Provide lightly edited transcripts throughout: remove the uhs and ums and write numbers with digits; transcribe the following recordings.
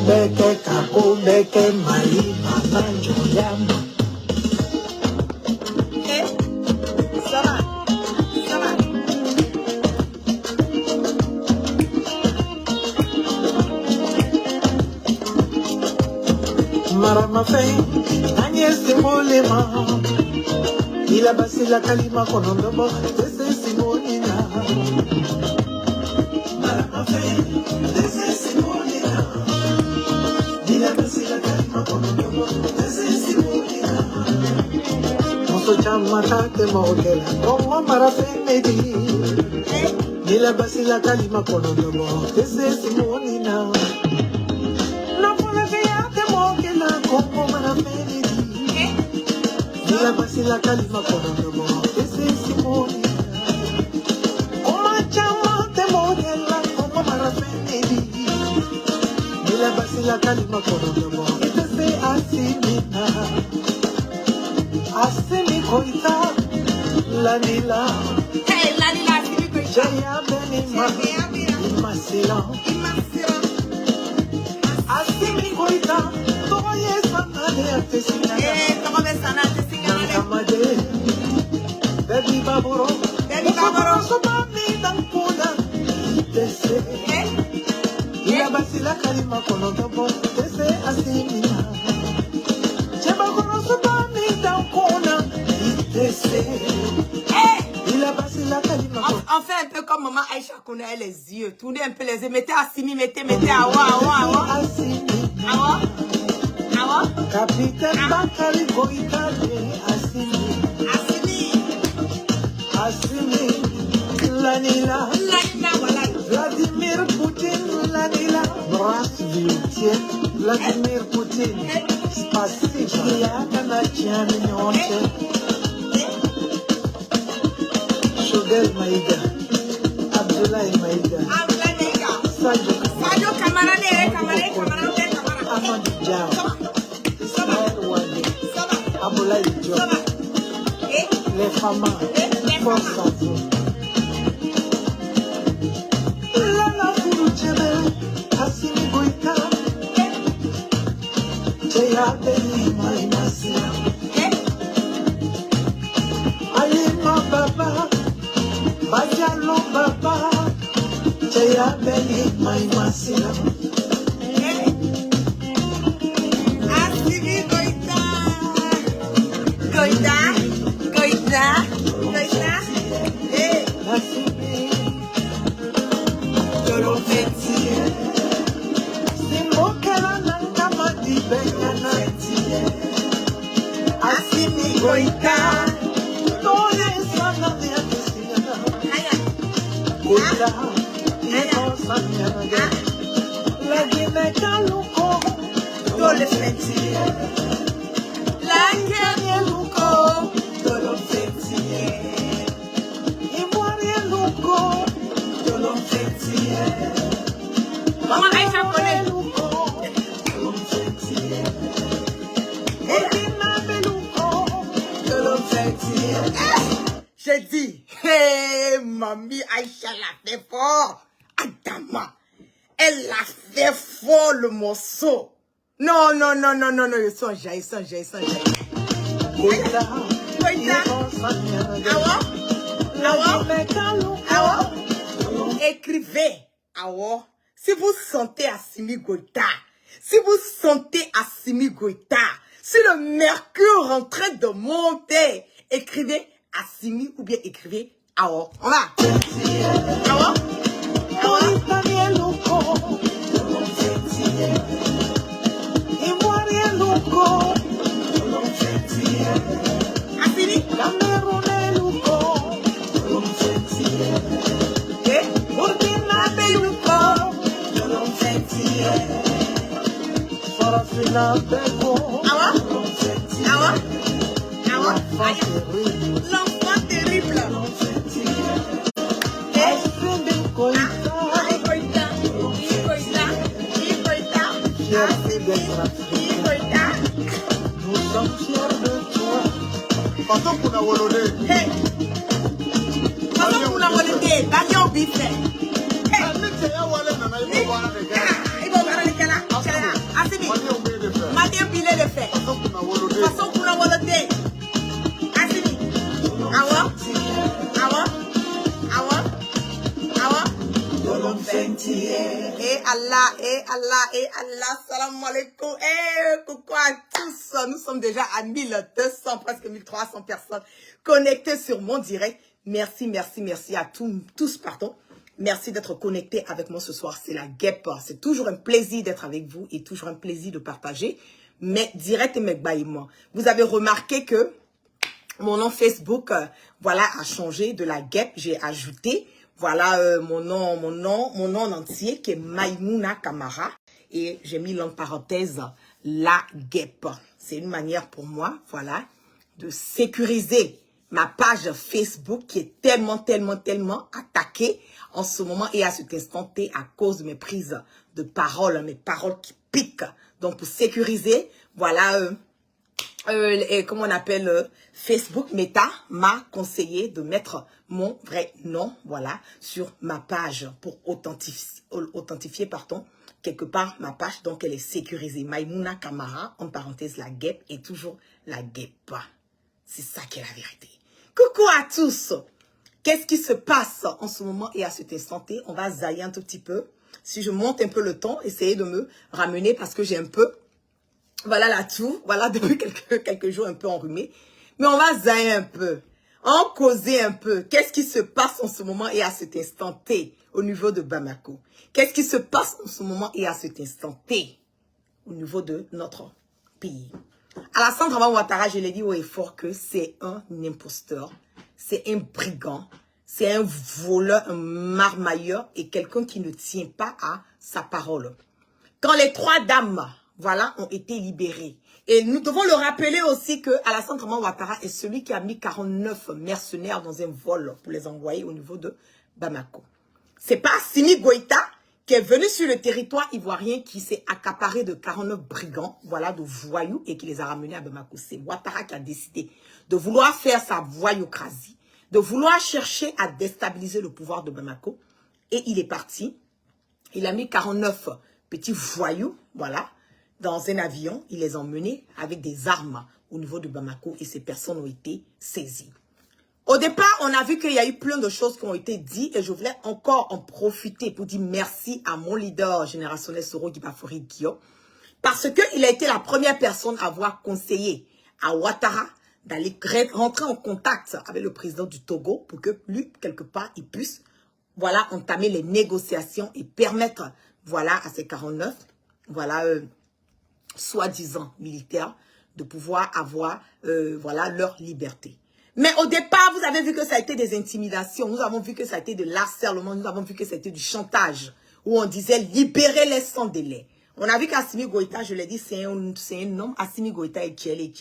Beke kako beke mali mama joyama. Ça va. Marama fei, Agnès de Molema. Il a passé la kalima konondo, c'est Simonina. Marama fei, c'est Simonina. Il a passé la kalima konondo, c'est Simonina. Moso chamata te mogela, como marafe medi. Il a passé la kalima konondo, c'est Simonina. Como marafeni, la basila kalima konondo, ese simoni. Oma chama te modela, como marafeni, la basila kalima konondo, ese asimina. Asimi koita, la nila. Hey, la nila, asimi koita. Jaya benima, imasila. Asimi koita. Comment va ça, Baby Baboro, so mami dan pula. Tese, ila basi la kalima konondo bo. Tese asimina. Cheba kono so mami dan pula. Tese, ila basi la kalima. On fait un peu comme maman Aïcha connaît les yeux. Tournez un peu les yeux. Mettez Assimi, mettez awa. Awa. Capitaine Bakari Goïtale, Assimi, Lanila, Voilà. Vladimir Poutine, Lanila, Brasville, Vladimir Poutine, Spasikia, Kanatian, Nyonche, Shogel Maïga, Abdoulaye Maïga, Sadio Kamara, Amadou Diaw. Aboulaye Diop, les femmes, force à vous. Lala Fouroutchebe, Assimi Goïta, Tcheya Beni Maïmassia, Alima Baba, Badialo Baba, Tcheya Beni Maïmassia. J'ai dit, hey, mamie Aïcha l'a fait fort. Adama, elle l'a fait fort le morceau. Non, ils sont jaillis. Awa. Écrivez, Awa. Si vous sentez Assimi Goïta, si le mercure en train de monter, écrivez Assimi ou bien écrivez Awa. On va. Awa. Assimi. L'enfant terrible. Nous sommes fiers de toi. Hey. Hey. salam alaikum, coucou à tous, nous sommes déjà à 1200, presque 1300 personnes connectées sur mon direct. Merci à tous, pardon. Merci d'être connectés avec moi ce soir, c'est la guêpe. C'est toujours un plaisir d'être avec vous et toujours un plaisir de partager mes directs et mes bâillements. Vous avez remarqué que mon nom Facebook, voilà, a changé de la guêpe, j'ai ajouté. Voilà mon nom entier qui est Maïmouna Camara et j'ai mis en parenthèse la guêpe. C'est une manière pour moi, voilà, de sécuriser ma page Facebook qui est tellement attaquée en ce moment et à cet instant T à cause de mes prises de parole, mes paroles qui piquent. Donc pour sécuriser, voilà, comment on appelle Facebook Meta m'a conseillé de mettre mon vrai nom, voilà, sur ma page pour authentifier, pardon, quelque part ma page, donc elle est sécurisée. Maïmouna Camara, en parenthèse la guêpe, et toujours la guêpe. C'est ça qui est la vérité. Coucou à tous. Qu'est-ce qui se passe en ce moment et à cet instant T? On va zailler un tout petit peu. Si je monte un peu le temps, essayez de me ramener parce que j'ai un peu, voilà la toux, voilà depuis quelques jours un peu enrhumé. Mais on va zailler un peu, en causer un peu. Qu'est-ce qui se passe en ce moment et à cet instant T au niveau de Bamako? Qu'est-ce qui se passe en ce moment et à cet instant T au niveau de notre pays? Alassane Dramane Ouattara, je l'ai dit haut et fort que c'est un imposteur, c'est un brigand, c'est un voleur, un marmailleur et quelqu'un qui ne tient pas à sa parole. Quand les 3 dames, voilà, ont été libérées, et nous devons le rappeler aussi que Alassane Dramane Ouattara est celui qui a mis 49 mercenaires dans un vol pour les envoyer au niveau de Bamako. C'est pas Assimi Goïta qui est venu sur le territoire ivoirien, qui s'est accaparé de 49 brigands, voilà, de voyous, et qui les a ramenés à Bamako. C'est Ouattara qui a décidé de vouloir faire sa voyoucrasie, de vouloir chercher à déstabiliser le pouvoir de Bamako. Et il est parti. Il a mis 49 petits voyous, voilà, dans un avion. Il les a emmenés avec des armes au niveau de Bamako et ces personnes ont été saisies. Au départ, on a vu qu'il y a eu plein de choses qui ont été dites et je voulais encore en profiter pour dire merci à mon leader générationnel Soro Gibafori Guillaume parce qu'il a été la première personne à avoir conseillé à Ouattara d'aller rentrer en contact avec le président du Togo pour que lui, quelque part, il puisse, voilà, entamer les négociations et permettre, voilà, à ces 49, voilà, soi-disant militaires de pouvoir avoir, voilà, leur liberté. Mais au départ, vous avez vu que ça a été des intimidations. Nous avons vu que ça a été de l'harcèlement. Nous avons vu que c'était du chantage. Où on disait libérez-les sans délai. On a vu qu'Assimi Goïta, je l'ai dit, c'est un homme. Assimi Goïta est Tchèle,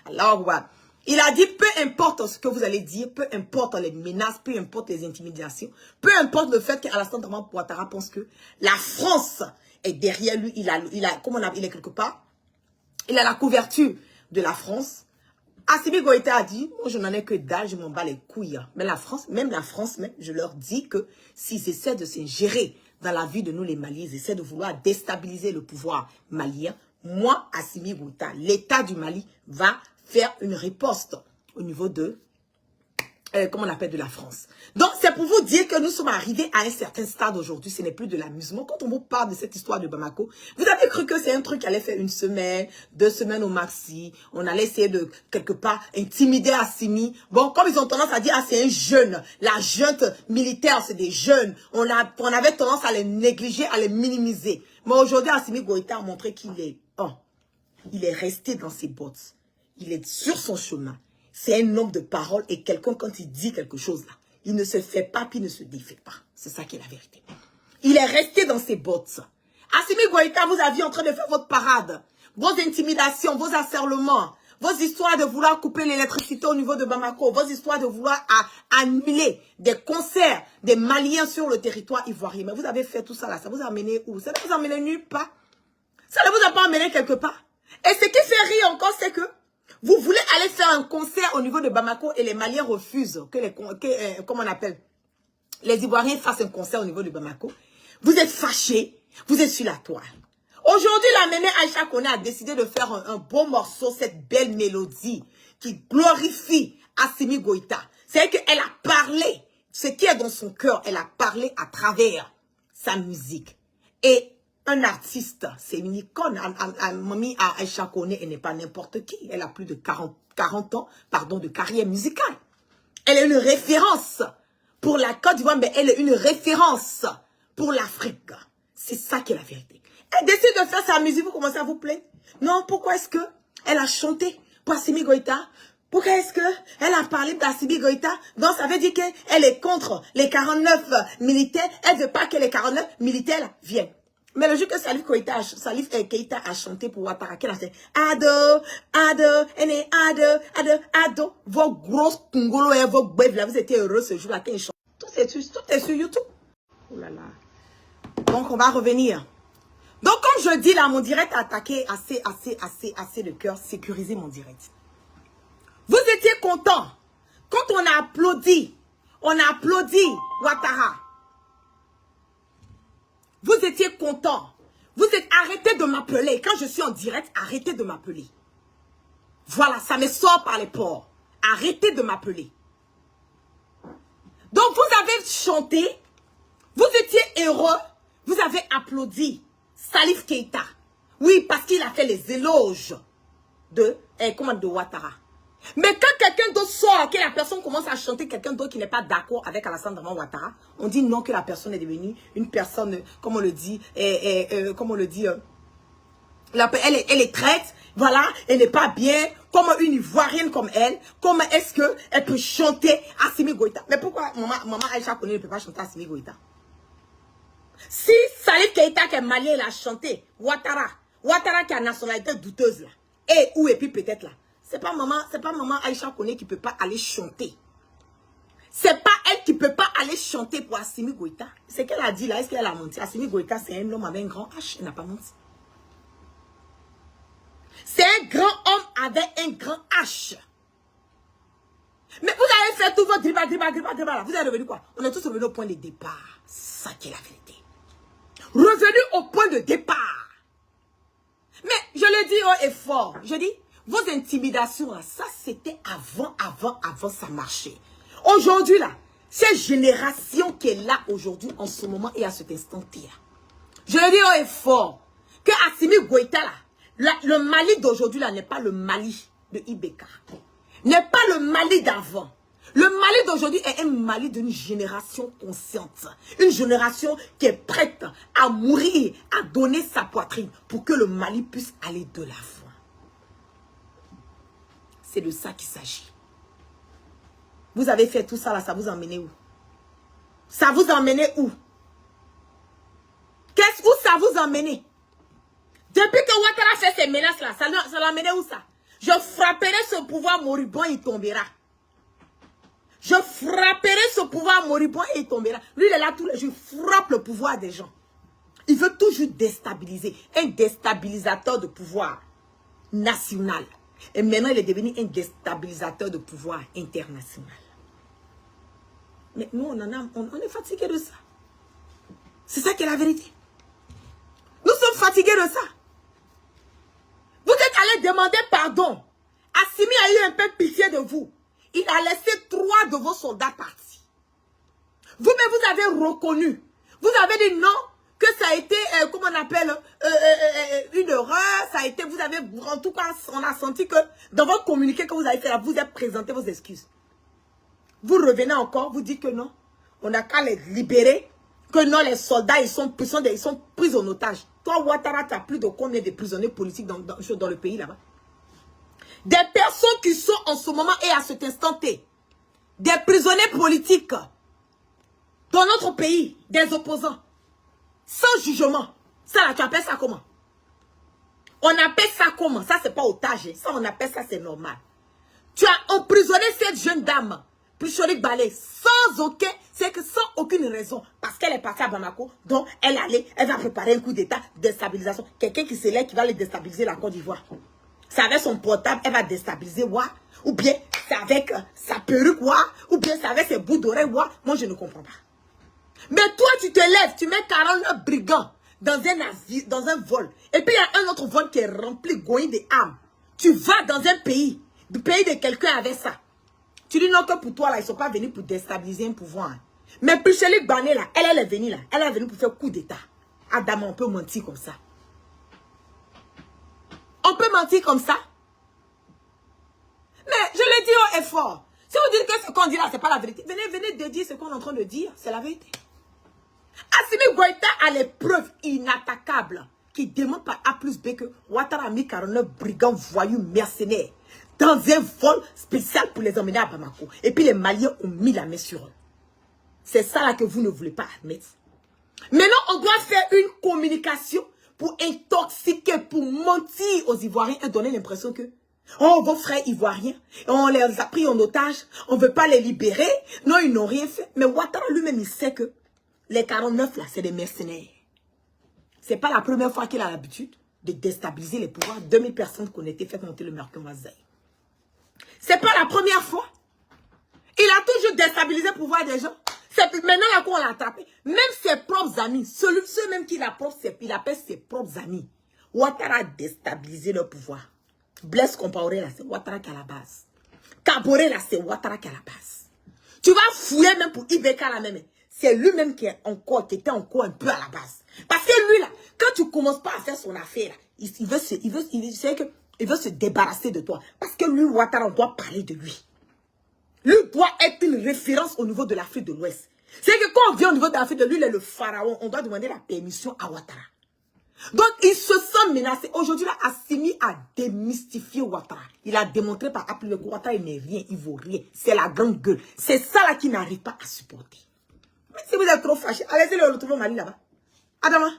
alors, voilà. Il a dit, peu importe ce que vous allez dire, peu importe les menaces, peu importe les intimidations, peu importe le fait qu'Alassane Dramane Ouattara pense que la France est derrière lui. Il est quelque part. Il a la couverture de la France. Assimi Goïta a dit, moi je n'en ai que dalle, je m'en bats les couilles. Mais la France, même, je leur dis que s'ils essaient de s'ingérer dans la vie de nous les Maliens, ils essaient de vouloir déstabiliser le pouvoir malien, moi, Assimi Goïta, l'État du Mali va faire une riposte au niveau de, comment on appelle, de la France. Donc c'est pour vous dire que nous sommes arrivés à un certain stade aujourd'hui, ce n'est plus de l'amusement. Quand on vous parle de cette histoire de Bamako, vous avez cru que c'est un truc qui allait faire 1 semaine, 2 semaines au maxi, on allait essayer de, quelque part, intimider Assimi. Bon, comme ils ont tendance à dire, ah c'est un jeune, la junte militaire c'est des jeunes, on avait tendance à les négliger, à les minimiser. Mais aujourd'hui, Assimi Goïta a montré qu'il est, il est resté dans ses bottes, il est sur son chemin. C'est un homme de parole et quelqu'un, quand il dit quelque chose là, il ne se fait pas puis il ne se défait pas. C'est ça qui est la vérité. Il est resté dans ses bottes. Assimi Goïta, vous aviez en train de faire votre parade. Vos intimidations, vos harcèlements, vos histoires de vouloir couper l'électricité au niveau de Bamako, vos histoires de vouloir annuler des concerts des Maliens sur le territoire ivoirien. Mais vous avez fait tout ça là, ça vous a amené où? Ça ne vous a amené nulle part. Ça ne vous a pas amené quelque part. Et ce qui fait rire encore, c'est que vous voulez aller faire un concert au niveau de Bamako et les Maliens refusent que comment on appelle, les Ivoiriens fassent un concert au niveau de Bamako. Vous êtes fâchés, vous êtes sur la toile. Aujourd'hui, la mémé Aïcha Koné a décidé de faire un beau morceau, cette belle mélodie qui glorifie Assimi Goïta. C'est qu'elle a parlé, ce qui est dans son cœur, elle a parlé à travers sa musique. Et un artiste, c'est une icône. Mamie Aïcha Koné, elle n'est pas n'importe qui. Elle a plus de 40 ans de carrière musicale. Elle est une référence pour la Côte d'Ivoire, mais elle est une référence pour l'Afrique. C'est ça qui est la vérité. Elle décide de faire sa musique, vous commencez à vous plaindre. Non, pourquoi est-ce que elle a chanté pour Assimi Goïta? Pourquoi est-ce que elle a parlé d'Assimi Goïta? Donc ça veut dire qu'elle est contre les 49 militaires. Elle ne veut pas que les 49 militaires viennent. Mais le jour que Salif Keïta a chanté pour Ouattara, qu'elle a fait Ado, Ado, ene Ado, Ado, Ado. Vos grosses Congolo et vos bêves là, vous étiez heureux ce jour-là quand ils chantent. Tout est sur YouTube. Oh là là. Donc on va revenir. Donc comme je dis là, mon direct a attaqué assez de cœur, sécuriser mon direct. Vous étiez contents quand on a applaudi Ouattara. Vous étiez contents. Vous êtes arrêtés de m'appeler. Quand je suis en direct, arrêtez de m'appeler. Voilà, ça me sort par les pores. Arrêtez de m'appeler. Donc vous avez chanté, vous étiez heureux, vous avez applaudi Salif Keïta. Oui, parce qu'il a fait les éloges de Ouattara. Mais quand quelqu'un d'autre sort, que la personne commence à chanter quelqu'un d'autre qui n'est pas d'accord avec Alassane Draman Ouattara, on dit non, que la personne est devenue une personne, comme on le dit, elle est traite, voilà, elle n'est pas bien, comme une Ivoirienne comme elle, comment est-ce qu'elle peut chanter Assimi Goïta? Mais pourquoi maman Aïcha Koné ne peut pas chanter Assimi Goïta? Si Salif Keïta qui est malien, il a chanté Ouattara qui a nationalité douteuse là, et puis peut-être là, c'est pas maman Aïcha Koné qui peut pas aller chanter. C'est pas elle qui peut pas aller chanter pour Assimi Goïta. C'est qu'elle a dit là, est-ce qu'elle a menti? Assimi Goïta, c'est un homme avec un grand H, elle n'a pas menti. C'est un grand homme avec un grand H. Mais vous avez fait tout votre driba. Vous êtes revenu quoi? On est tous revenus au point de départ. Ça qui est la vérité. Revenu au point de départ. Mais je le dis haut et fort. Je dis, vos intimidations là, ça c'était avant ça marchait. Aujourd'hui là, cette génération qui est là aujourd'hui, en ce moment et à cet instant-là. Je le dis haut et fort. Que Assimi Goïta là, le Mali d'aujourd'hui là n'est pas le Mali de Ibeka. N'est pas le Mali d'avant. Le Mali d'aujourd'hui est un Mali d'une génération consciente. Une génération qui est prête à mourir, à donner sa poitrine pour que le Mali puisse aller de l'avant. C'est de ça qu'il s'agit. Vous avez fait tout ça là, ça vous emmenait où? Ça vous emmenait où? Où ça vous emmenait? Depuis que Ouattara fait ces menaces là, ça l'emmenait où ça? Je frapperai ce pouvoir moribond, il tombera. Je frapperai ce pouvoir moribond et il tombera. Lui, il est là tous les jours, il frappe le pouvoir des gens. Il veut toujours déstabiliser. Un déstabilisateur de pouvoir national. Et maintenant, il est devenu un déstabilisateur de pouvoir international. Mais nous, on est fatigués de ça. C'est ça qui est la vérité. Nous sommes fatigués de ça. Vous êtes allé demander pardon. Assimi a eu un peu pitié de vous. Il a laissé 3 de vos soldats partir. Vous-même, vous avez reconnu. Vous avez dit non, que ça a été, comment on appelle, une erreur. Ça a été, vous avez, en tout cas, on a senti que dans votre communiqué que vous avez fait là, vous avez présenté vos excuses. Vous revenez encore, vous dites que non. On n'a qu'à les libérer. Que non, les soldats, ils sont pris en otage. Toi, Ouattara, tu as plus de combien de prisonniers politiques dans le pays là-bas? Des personnes qui sont en ce moment et à cet instant T, des prisonniers politiques dans notre pays, des opposants, sans jugement. Ça là, tu appelles ça comment? On appelle ça comment? Ça, c'est pas otage. Ça, on appelle ça, c'est normal. Tu as emprisonné cette jeune dame, Plicholik Balé, sans aucune raison. Parce qu'elle est partie à Bamako, donc elle va préparer un coup d'état, déstabilisation. Quelqu'un qui se lève, qui va aller déstabiliser la Côte d'Ivoire. C'est avec son portable, elle va déstabiliser Ouah. Ou bien c'est avec sa perruque Ouah. Ou bien c'est avec ses bouts d'oreilles Ouah. Moi, je ne comprends pas. Mais toi, tu te lèves, tu mets 49 brigands dans un vol. Et puis, il y a un autre vol qui est rempli de armes. Tu vas dans un pays, du pays de quelqu'un avec ça. Tu dis non que pour toi, là, ils ne sont pas venus pour déstabiliser un pouvoir. Mais Pichelik Bané, là, elle est venue là. Elle est venue pour faire coup d'état. Adama, on peut mentir comme ça. On peut mentir comme ça. Mais je le dis haut et fort. Si vous dites que ce qu'on dit là, c'est pas la vérité, venez de dire ce qu'on est en train de dire. C'est la vérité. Assimi Goïta a les preuves inattaquables qui démontrent par A plus B que Ouattara a mis 49 brigands voyous mercenaires dans un vol spécial pour les emmener à Bamako. Et puis les Maliens ont mis la main sur eux. C'est ça là que vous ne voulez pas admettre. Maintenant, on doit faire une communication pour intoxiquer, pour mentir aux Ivoiriens et donner l'impression que oh, vos frères ivoiriens, on les a pris en otage, on ne veut pas les libérer. Non, ils n'ont rien fait. Mais Ouattara lui-même, il sait que les 49 là, c'est des mercenaires. C'est pas la première fois qu'il a l'habitude de déstabiliser les pouvoirs. 2000 personnes qu'on était fait monter le Mercure Mazaï. C'est pas la première fois. Il a toujours déstabilisé le pouvoir des gens. Maintenant, là, qu'on l'a attrapé. Même ses propres amis, ceux même qu'il appelle ses propres amis. Ouattara a déstabilisé leur pouvoir. Blaise Compaoré, là, c'est Ouattara qui est à la base. Kaboré, là, c'est Ouattara qui est à la base. Tu vas fouiller même pour Ibeka, là, même. C'est lui-même qui était encore un peu à la base. Parce que lui, là, quand tu commences pas à faire son affaire, là, il veut se débarrasser de toi. Parce que lui, Ouattara, on doit parler de lui. Lui doit être une référence au niveau de l'Afrique de l'Ouest. C'est que quand on vient au niveau de l'Afrique de l'Ouest, lui, il est le pharaon. On doit demander la permission à Ouattara. Donc, il se sent menacé. Aujourd'hui, là, Assimi a démystifié Ouattara. Il a démontré par appeler le Ouattara, il n'est rien, il vaut rien. C'est la grande gueule. C'est ça là qu'il n'arrive pas à supporter. Mais si vous êtes trop fâché, allez-y le retrouver au Mali là-bas. Adama,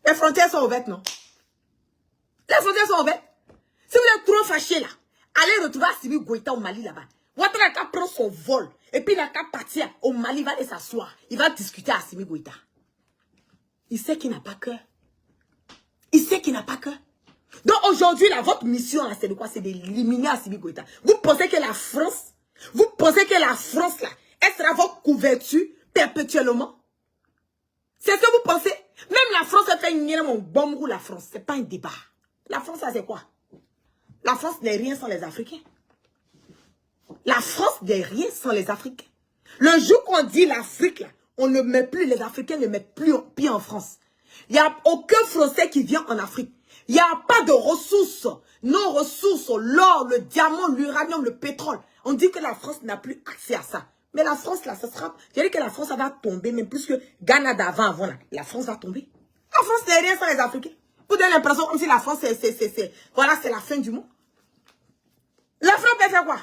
les frontières sont ouvertes, non? Les frontières sont ouvertes. Si vous êtes trop fâché là, allez retrouver Assimi Goïta au Mali là-bas. Ouattara a prendre son vol. Et puis il a qu'à partir au Mali, il va aller s'asseoir. Il va discuter à Assimi Goïta. Il sait qu'il n'a pas cœur. Il sait qu'il n'a pas cœur. Donc aujourd'hui, là, votre mission, là, c'est de quoi? C'est d'éliminer Assimi Goïta. Vous pensez que la France, là, elle sera votre couverture perpétuellement? C'est ce que vous pensez? Même la France, elle fait une bombe ou la France. C'est pas un débat. La France, ça c'est quoi? La France n'est rien sans les Africains. La France n'est rien sans les Africains. Le jour qu'on dit l'Afrique, là, on ne met plus, les Africains ne mettent plus pied en France. Il n'y a aucun Français qui vient en Afrique. Il n'y a pas de ressources, non ressources, l'or, le diamant, l'uranium, le pétrole. On dit que la France n'a plus accès à ça. Mais la France, là, ça sera... Je dis que la France, ça va tomber, même plus que Ghana d'avant, là. La France va tomber. La France n'est rien sans les Africains. Vous donnez l'impression comme si la France, voilà, c'est la fin du monde. La France peut faire quoi?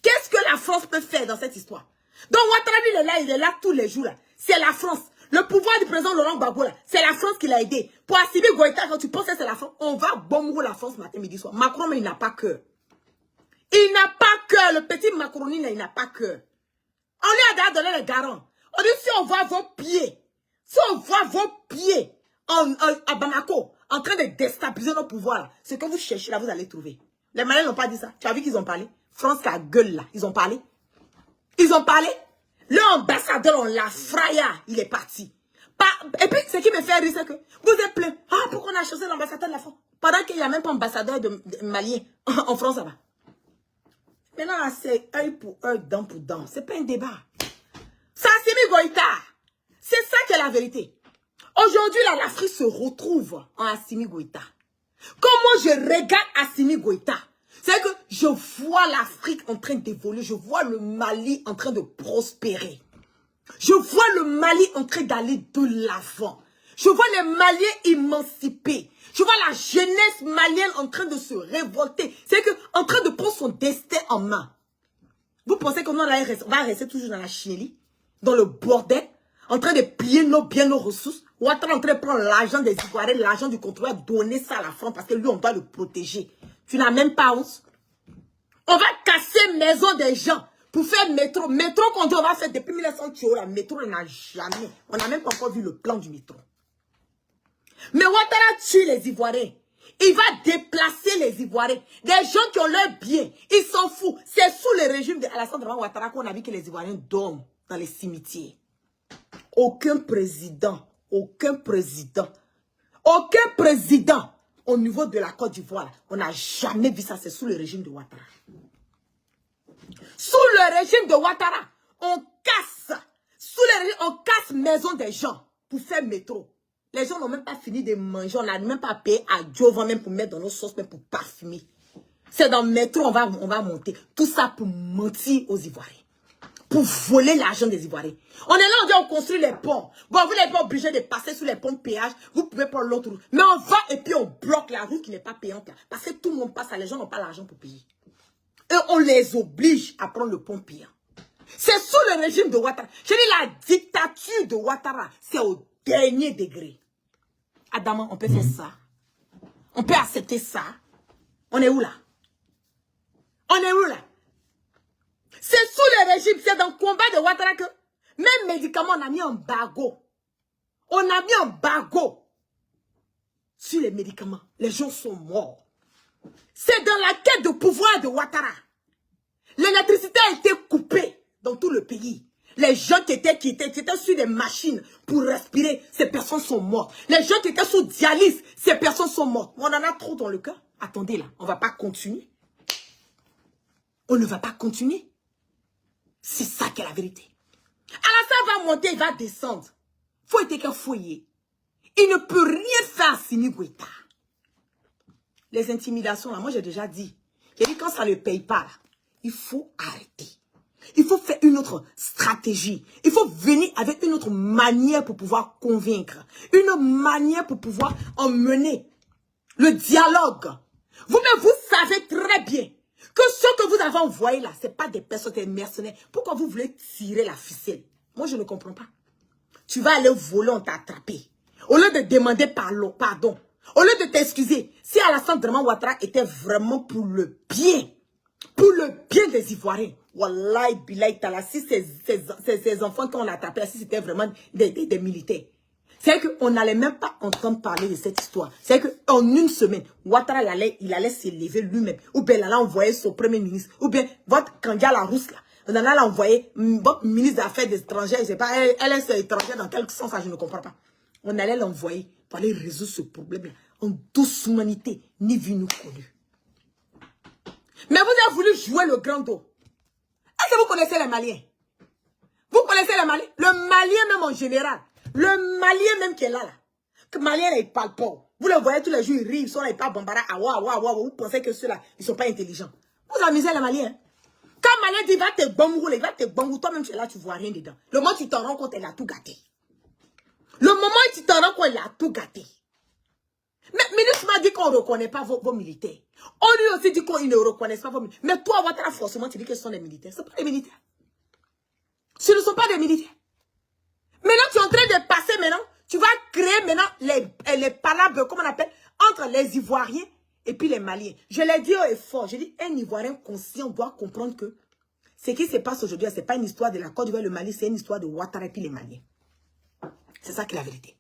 Qu'est-ce que la France peut faire dans cette histoire? Donc, Ouattara, il est là tous les jours, là. C'est la France. Le pouvoir du président Laurent Gbagbo, là, c'est la France qui l'a aidé. Pour Assimi Goïta, quand tu penses que c'est la France, on va bomber la France matin, midi, soir. Macron, mais il n'a pas cœur. Il n'a pas cœur. Le petit Macronine, là, il n'a pas cœur. On lui a donné les garants. On dit, si on voit vos pieds, à Bamako, en train de déstabiliser nos pouvoirs, ce que vous cherchez là, vous allez trouver. Les Maliens n'ont pas dit ça. Tu as vu qu'ils ont parlé? France qui a gueule là. Ils ont parlé. Ils ont parlé. L'ambassadeur, on l'a fraya. Il est parti. Et puis, ce qui me fait rire, c'est que vous êtes plein. Ah, pourquoi on a chassé l'ambassadeur de la France? Pendant qu'il n'y a même pas ambassadeur de malien en France là-bas. Maintenant, c'est œil pour œil, dent pour dent. C'est pas un débat. C'est Assimi Goïta. C'est ça qui est la vérité. Aujourd'hui, l'Afrique se retrouve en Assimi Goïta. Comment je regarde Assimi Goïta? C'est que je vois l'Afrique en train d'évoluer. Je vois le Mali en train de prospérer. Je vois le Mali en train d'aller de l'avant. Je vois les Maliens émancipés. Je vois la jeunesse malienne en train de se révolter. C'est que en train de prendre son destin en main. Vous pensez qu'on va rester toujours dans la chienlit, dans le bordel, en train de piller nos biens, nos ressources, ou en train de prendre l'argent des Ivoiriens, l'argent du contribuable, donner ça à la France parce que lui, on doit le protéger. Tu n'as même pas honte. On va casser maison des gens pour faire métro. Métro qu'on dit on va faire depuis 1900 tu la métro, on n'a jamais. On n'a même pas encore vu le plan du métro. Mais Ouattara tue les Ivoiriens. Il va déplacer les Ivoiriens. Des gens qui ont leur bien. Ils s'en foutent. C'est sous le régime d'Alassane Ouattara qu'on a vu que les Ivoiriens dorment dans les cimetières. Aucun président au niveau de la Côte d'Ivoire, on n'a jamais vu ça. C'est sous le régime de Ouattara. Sous le régime de Ouattara, on casse. Sous les régimes, on casse maison des gens pour faire métro. Les gens n'ont même pas fini de manger. On n'a même pas payé à Jovan même pour mettre dans nos sauces, même pour parfumer. C'est dans le métro, on va monter. Tout ça pour mentir aux Ivoiriens. Pour voler l'argent des Ivoiriens. On est là, on dit on construit les ponts. Bon, vous n'êtes pas obligé de passer sur les ponts de péage. Vous pouvez prendre l'autre route. Mais on va et puis on bloque la route qui n'est pas payante. Parce que tout le monde passe, les gens n'ont pas l'argent pour payer. Et on les oblige à prendre le pont payant. C'est sous le régime de Ouattara. Je dis la dictature de Ouattara. C'est au dernier degré. Adama, on peut faire ça. On peut accepter ça. On est où là? On est où là? C'est sous le régime, c'est dans le combat de Ouattara que même médicaments, on a mis en embargo. On a mis en embargo sur les médicaments. Les gens sont morts. C'est dans la quête de pouvoir de Ouattara. L'électricité a été coupée dans tout le pays. Les gens qui étaient sur des machines pour respirer, ces personnes sont mortes. Les gens qui étaient sous dialyse, ces personnes sont mortes. On en a trop dans le cœur. Attendez là, on ne va pas continuer. On ne va pas continuer. C'est ça qui est la vérité. Alassane va monter, il va descendre. Faut être qu'un foyer. Il ne peut rien faire à Assimi Goïta. Les intimidations, là, moi j'ai déjà dit. J'ai dit quand ça ne paye pas, là, il faut arrêter. Il faut faire une autre stratégie. Il faut venir avec une autre manière pour pouvoir convaincre. Une manière pour pouvoir emmener le dialogue. Vous-même, vous savez très bien que ce que vous avez envoyé là, ce n'est pas des personnes, des mercenaires. Pourquoi vous voulez tirer la ficelle? Moi, je ne comprends pas. Tu vas aller voler, on t'a attrapé. Au lieu de demander pardon, au lieu de t'excuser, si Alassane Draman Ouattara était vraiment pour le bien des Ivoiriens, Wallahi, Bilaï, Tala, si ces enfants qu'on a attrapés, si c'était vraiment des militaires, c'est qu'on n'allait même pas entendre parler de cette histoire. C'est qu'en une semaine, Ouattara, il allait s'élever lui-même. Ou bien il allait envoyer son premier ministre. Ou bien votre Kandia la Rousse là. On en allait envoyer votre ministre des Affaires étrangères. Je sais pas, elle est étrangère dans quel sens, ça je ne comprends pas. On allait l'envoyer pour aller résoudre ce problème-là. En douce humanité, ni vu ni connu. Mais vous avez voulu jouer le grand dos. Est-ce que vous connaissez les Maliens? Vous connaissez les Maliens? Le Malien même en général. Le Malien même qui est là. Que Malien, là, il parle pas. Vous le voyez tous les jours, ils rient, ils sont là, ils parlent bambara. Ah, vous pensez que ceux-là, ils sont pas intelligents. Vous amusez les Maliens. Hein? Quand Malien dit, va te bambou, il va te bambou, toi-même tu es là, tu vois rien dedans. Le moment où tu t'en rends compte, il a tout gâté. Le moment où tu t'en rends compte, il a tout gâté. Mais ministre m'a dit qu'on ne reconnaît pas vos militaires. On lui aussi dit qu'ils ne reconnaissent pas vos militaires. Mais toi, Ouattara, forcément, tu dis que ce sont des militaires. Ce ne sont pas des militaires. Ce ne sont pas des militaires. Maintenant, tu es en train de passer maintenant. Tu vas créer maintenant les palabres, comment on appelle, entre les Ivoiriens et puis les Maliens. Je l'ai dit haut et fort. Je dis, un Ivoirien conscient doit comprendre que ce qui se passe aujourd'hui, ce n'est pas une histoire de la Côte d'Ivoire et le Mali, c'est une histoire de Ouattara et puis les Maliens. C'est ça qui est la vérité.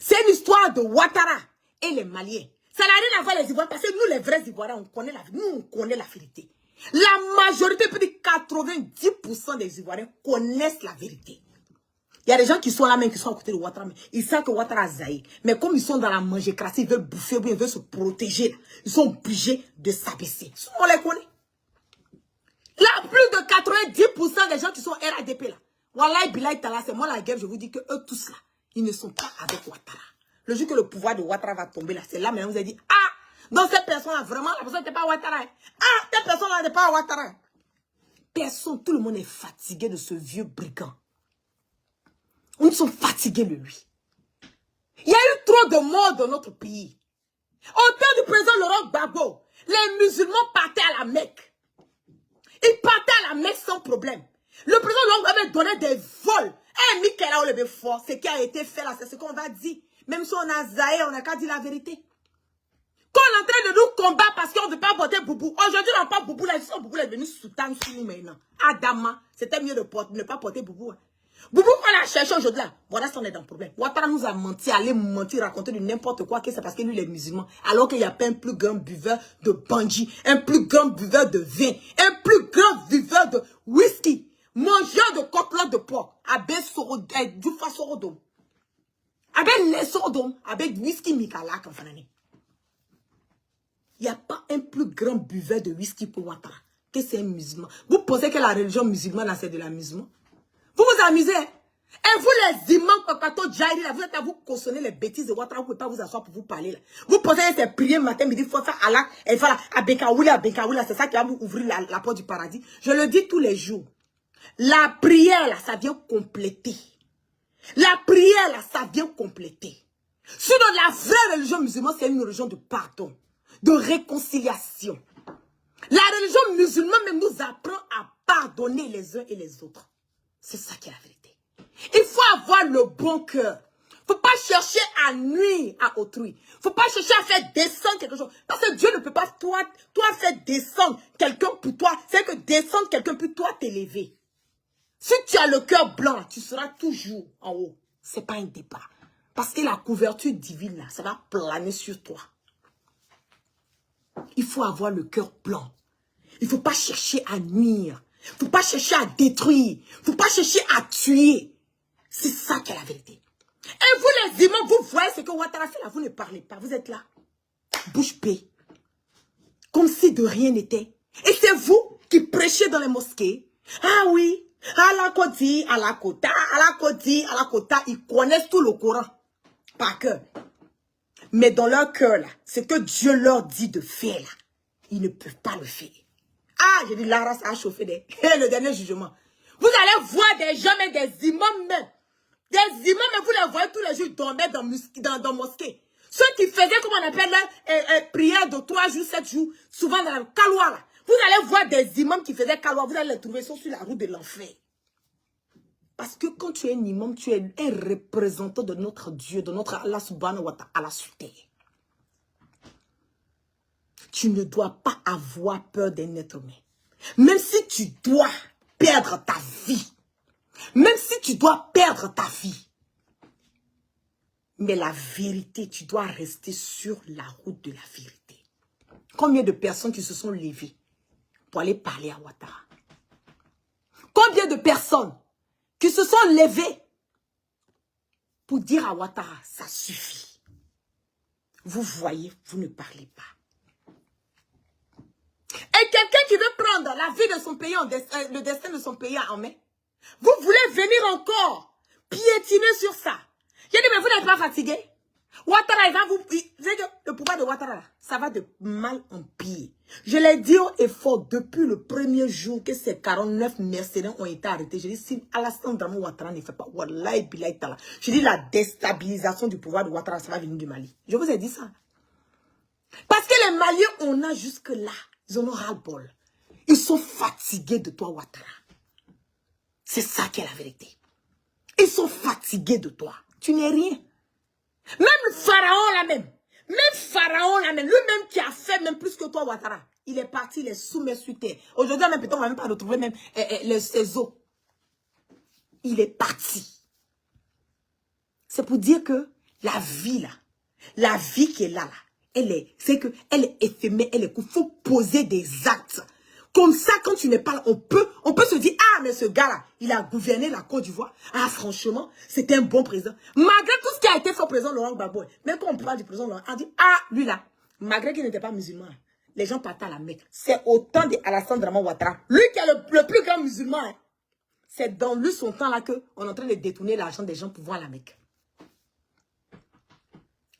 C'est une histoire de Ouattara et les Maliens. Ça n'a rien à voir les Ivoiriens parce que nous, les vrais Ivoiriens, on connaît la vérité. Nous, on connaît la vérité. La majorité, plus de 90% des Ivoiriens connaissent la vérité. Il y a des gens qui sont là même, qui sont à côté de Ouattara. Ils savent que Ouattara a zaï. Mais comme ils sont dans la mangécratie, ils veulent bouffer, ils veulent se protéger. Là. Ils sont obligés de s'abaisser. On les connaît. Là, plus de 90% des gens qui sont RADP là. Wallahi, Bilaï, Tala, c'est moi la guerre, je vous dis que eux tous là, ils ne sont pas avec Ouattara. Le jour que le pouvoir de Ouattara va tomber là, c'est là maintenant vous avez dit, ah, dans cette personne-là, vraiment, la personne n'était pas Ouattara. Ah, cette personne-là n'est pas Ouattara. Personne, tout le monde est fatigué de ce vieux brigand. Nous sommes fatigués de lui. Il y a eu trop de morts dans notre pays. Au temps du président Laurent Gbagbo, les musulmans partaient à la Mecque. Ils partaient à la Mecque sans problème. Le président Laurent Gbagbo avait donné des vols. Eh, Michael a levé fort. Ce qui a été fait là, c'est ce qu'on va dire. Même si on a zaï, on n'a qu'à dire la vérité. Quand on est en train de nous combattre parce qu'on ne veut pas voter Boubou. Aujourd'hui, on n'a pas Boubou là. Boubou est venu sultan sur nous maintenant. Adama, c'était mieux de ne pas porter Boubou. Hein. Boubou, on a cherché aujourd'hui là. Voilà, ça on est dans le problème. Ouattara nous a menti, allé mentir, raconter de n'importe quoi, que c'est parce que lui, il est musulman. Alors qu'il n'y a pas un plus grand buveur de bandit, un plus grand buveur de vin, un plus grand buveur de whisky, mangeur de côtelette de porc, avec du fasorodom, avec les sorodom, avec whisky Mikala, il n'y a pas un plus grand buveur de whisky pour Ouattara. que c'est un musulman. Vous pensez que la religion musulmane, c'est de l'amusement? Vous vous amusez, hein? Et vous les imams, Pakato, Djaïri, vous êtes à vous cautionner les bêtises de Ouattara, vous ne pouvez pas vous asseoir pour vous parler. Là. Vous pensez que c'est prier matin, midi, il faut faire Allah, et faire à Bekaoula, c'est ça qui va vous ouvrir la porte du paradis. Je le dis tous les jours. La prière, là, ça vient compléter. La prière, là, ça vient compléter. Sinon, la vraie religion musulmane, c'est une religion de pardon, de réconciliation. La religion musulmane même nous apprend à pardonner les uns et les autres. C'est ça qui est la vérité. Il faut avoir le bon cœur. Il ne faut pas chercher à nuire à autrui. Il ne faut pas chercher à faire descendre quelque chose. Parce que Dieu ne peut pas, toi faire descendre quelqu'un pour toi. C'est que descendre quelqu'un pour toi t'élever. Si tu as le cœur blanc, tu seras toujours en haut. Ce n'est pas un débat. Parce que la couverture divine, là, ça va planer sur toi. Il faut avoir le cœur blanc. Il ne faut pas chercher à nuire. Il ne faut pas chercher à détruire. Il ne faut pas chercher à tuer. C'est ça qui est la vérité. Et vous les imams, vous voyez ce que Ouattara fait là. Vous ne parlez pas. Vous êtes là. Bouche bée. Comme si de rien n'était. Et c'est vous qui prêchez dans les mosquées. Ah oui. À la Koti, à la Kota, à la Koti, à la Kota. Ils connaissent tout le Coran. Par cœur. Mais dans leur cœur là, ce que Dieu leur dit de faire là, ils ne peuvent pas le faire. Ah, j'ai dit, Lara, ça a chauffé le dernier jugement. Vous allez voir des gens, mais des imams même. Des imams, mais vous les voyez tous les jours dormir dans mosquée. Ceux qui faisaient, comment on appelle là, prière de 3 jours, 7 jours, souvent dans la Kaloua là. Vous allez voir des imams qui faisaient Kaloua, vous allez les trouver sur la route de l'enfer. Parce que quand tu es un imam, tu es un représentant de notre Dieu, de notre Allah subhanahu wa ta'ala sur terre. Tu ne dois pas avoir peur d'un être humain. Même si tu dois perdre ta vie. Même si tu dois perdre ta vie. Mais la vérité, tu dois rester sur la route de la vérité. Combien de personnes qui se sont levées pour aller parler à Ouattara? Combien de personnes qui se sont levées pour dire à Ouattara, ça suffit. Vous voyez, vous ne parlez pas. Et quelqu'un qui veut prendre la vie de son pays, le destin de son pays en main, vous voulez venir encore piétiner sur ça. J'ai dit, mais vous n'êtes pas fatigué? Ouattara, il va vous... Vous savez que le pouvoir de Ouattara, ça va de mal en pire. Je l'ai dit au effort depuis le premier jour que ces 49 mercenaires ont été arrêtés. Je dis, si Alassane Dramane Ouattara ne fait pas, Wallahi Bilahi Tala, je dis, la déstabilisation du pouvoir de Ouattara, ça va venir du Mali. Je vous ai dit ça. Parce que les Maliens, on a jusque-là. Ils en ont ras-le-bol. Ils sont fatigués de toi, Ouattara. C'est ça qui est la vérité. Ils sont fatigués de toi. Tu n'es rien. Même le pharaon là-même. Même pharaon là-même. Lui-même qui a fait même plus que toi, Ouattara. Il est parti, il est soumis sur terre. Aujourd'hui, même peut-être on ne va même pas retrouver même ses os. Il est parti. C'est pour dire que la vie là, la vie qui est là, elle est éphémère, elle est courte. Il faut poser des actes. Comme ça, quand tu n'es pas là, on peut se dire, ah, mais ce gars-là, il a gouverné la Côte d'Ivoire. Ah, franchement, c'était un bon président. Malgré tout ce qui a été fait au président Laurent Gbagbo, même quand on parle du président Laurent, on dit, ah, lui là, malgré qu'il n'était pas musulman, les gens partaient à la Mecque. C'est au temps d'Alassane Dramane Ouattara. Lui qui est le plus grand musulman. Hein. C'est dans lui son temps là qu'on est en train de détourner l'argent des gens pour voir la Mecque.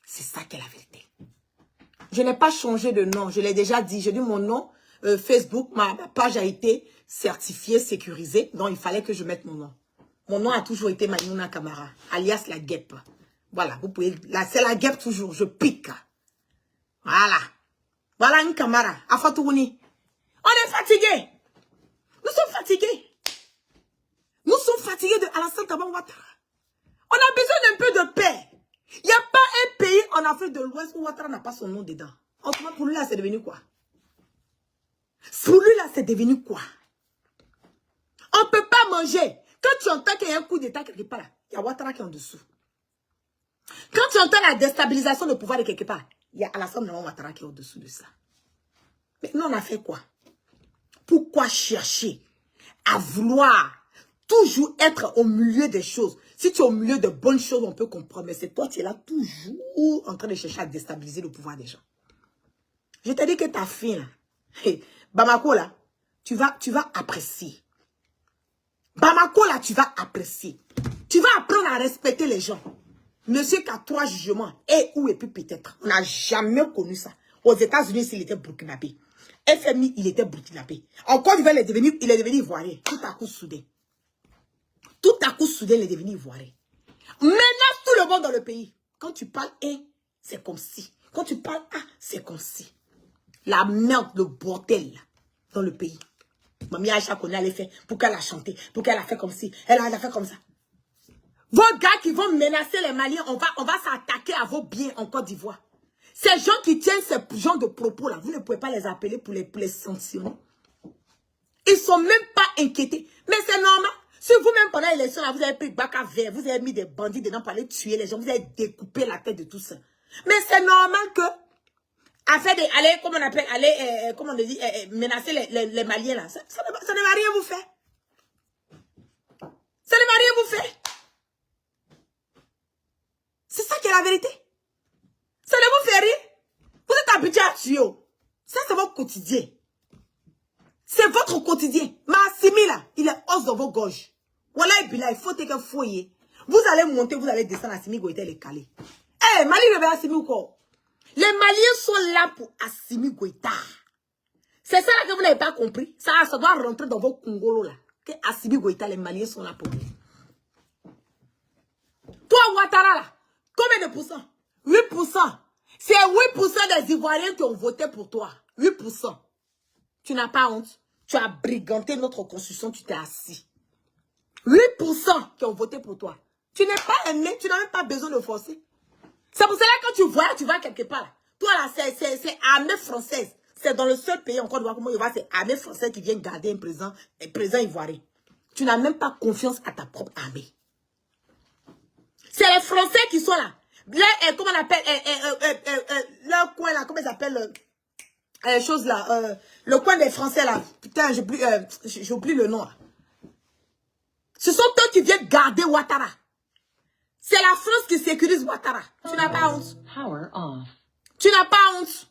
C'est ça qui est la vérité. Je n'ai pas changé de nom, je l'ai déjà dit. J'ai dit mon nom. Facebook, ma page a été certifiée, sécurisée. Donc, il fallait que je mette mon nom. Mon nom a toujours été Maïmouna Camara, alias la guêpe. Voilà, vous pouvez... C'est la guêpe toujours, je pique. Voilà. Voilà une Camara. Afatouni. On est fatigués. Nous sommes fatigués. Nous sommes fatigués de Alassane Dramane Ouattara. On a besoin d'un peu de paix. Il n'y a pas un pays en Afrique de l'Ouest où Ouattara n'a pas son nom dedans. Autrement, pour lui, là, c'est devenu quoi? Pour lui, là, c'est devenu quoi? On ne peut pas manger. Quand tu entends qu'il y a un coup d'état quelque part, il y a Ouattara qui est en dessous. Quand tu entends la déstabilisation de pouvoir de quelque part, il y a Alassane Dramane Ouattara qui est au-dessous de ça. Mais nous, on a fait quoi? Pourquoi chercher à vouloir toujours être au milieu des choses? Si tu es au milieu de bonnes choses, on peut comprendre. Mais c'est toi qui es là toujours en train de chercher à déstabiliser le pouvoir des gens. Je t'ai dit que ta fille, là, Bamako, là, tu vas apprécier. Bamako, là, tu vas apprécier. Tu vas apprendre à respecter les gens. Monsieur qui a 3 jugements, et où et puis peut-être. On n'a jamais connu ça. Aux États-Unis, s'il était burkinabé. FMI, il était burkinabé. En Côte d'Ivoire, il est devenu ivoirien. Tout à coup, soudain. Tout à coup, soudain, il est devenu ivoirien. Menace tout le monde dans le pays. Quand tu parles c'est comme si. Quand tu parles c'est comme si. La merde, le bordel, là, dans le pays. Mamie Aïcha connaît les faits. Pour qu'elle a chanté. Pour qu'elle a fait comme si. Elle a fait comme ça. Vos gars qui vont menacer les Maliens, on va s'attaquer à vos biens en Côte d'Ivoire. Ces gens qui tiennent ce genre de propos-là, vous ne pouvez pas les appeler pour les sanctionner. Ils ne sont même pas inquiétés. Mais c'est normal. Si vous-même, pendant l'élection, vous avez pris bac à verre, vous avez mis des bandits dedans pour aller tuer les gens, vous avez découpé la tête de tout ça. Mais c'est normal que, aller, comment on appelle, comment on dit, menacer les Maliens, là, ça ne va rien vous faire. Ça ne va rien vous faire. C'est ça qui est la vérité. Ça ne vous fait rien. Vous êtes habitué à tuer. Ça, c'est votre quotidien. C'est votre quotidien. Ma Assimi, là, il est os dans vos gorges. Voilà, il faut que foyer. Vous allez monter, vous allez descendre à Assimi Goïta et les caler. Eh, Mali revient Assimi ou quoi? Les Maliens sont là pour Assimi Goïta. C'est ça là que vous n'avez pas compris. Ça doit rentrer dans vos Congolo là. Que Assimi Goïta, les Maliens sont là pour vous. Toi, Ouattara là, combien de pourcents? 8%. C'est 8% des Ivoiriens qui ont voté pour toi. 8%. Tu n'as pas honte. Tu as briganté notre constitution, tu t'es assis. 8% qui ont voté pour toi. Tu n'es pas aimé, tu n'as même pas besoin de forcer. C'est pour cela que tu vois quelque part là. Toi là, c'est armée française. C'est dans le seul pays encore, comment il va, c'est armée française qui vient garder un président ivoirien. Tu n'as même pas confiance à ta propre armée. C'est les Français qui sont là. Là, comment on appelle, leur coin là, comment ils appellent, chose là, le coin des Français là. Putain, j'oublie le nom là. Ce sont eux qui viennent garder Ouattara. C'est la France qui sécurise Ouattara. Tu n'as pas honte. Power off. Tu n'as pas honte.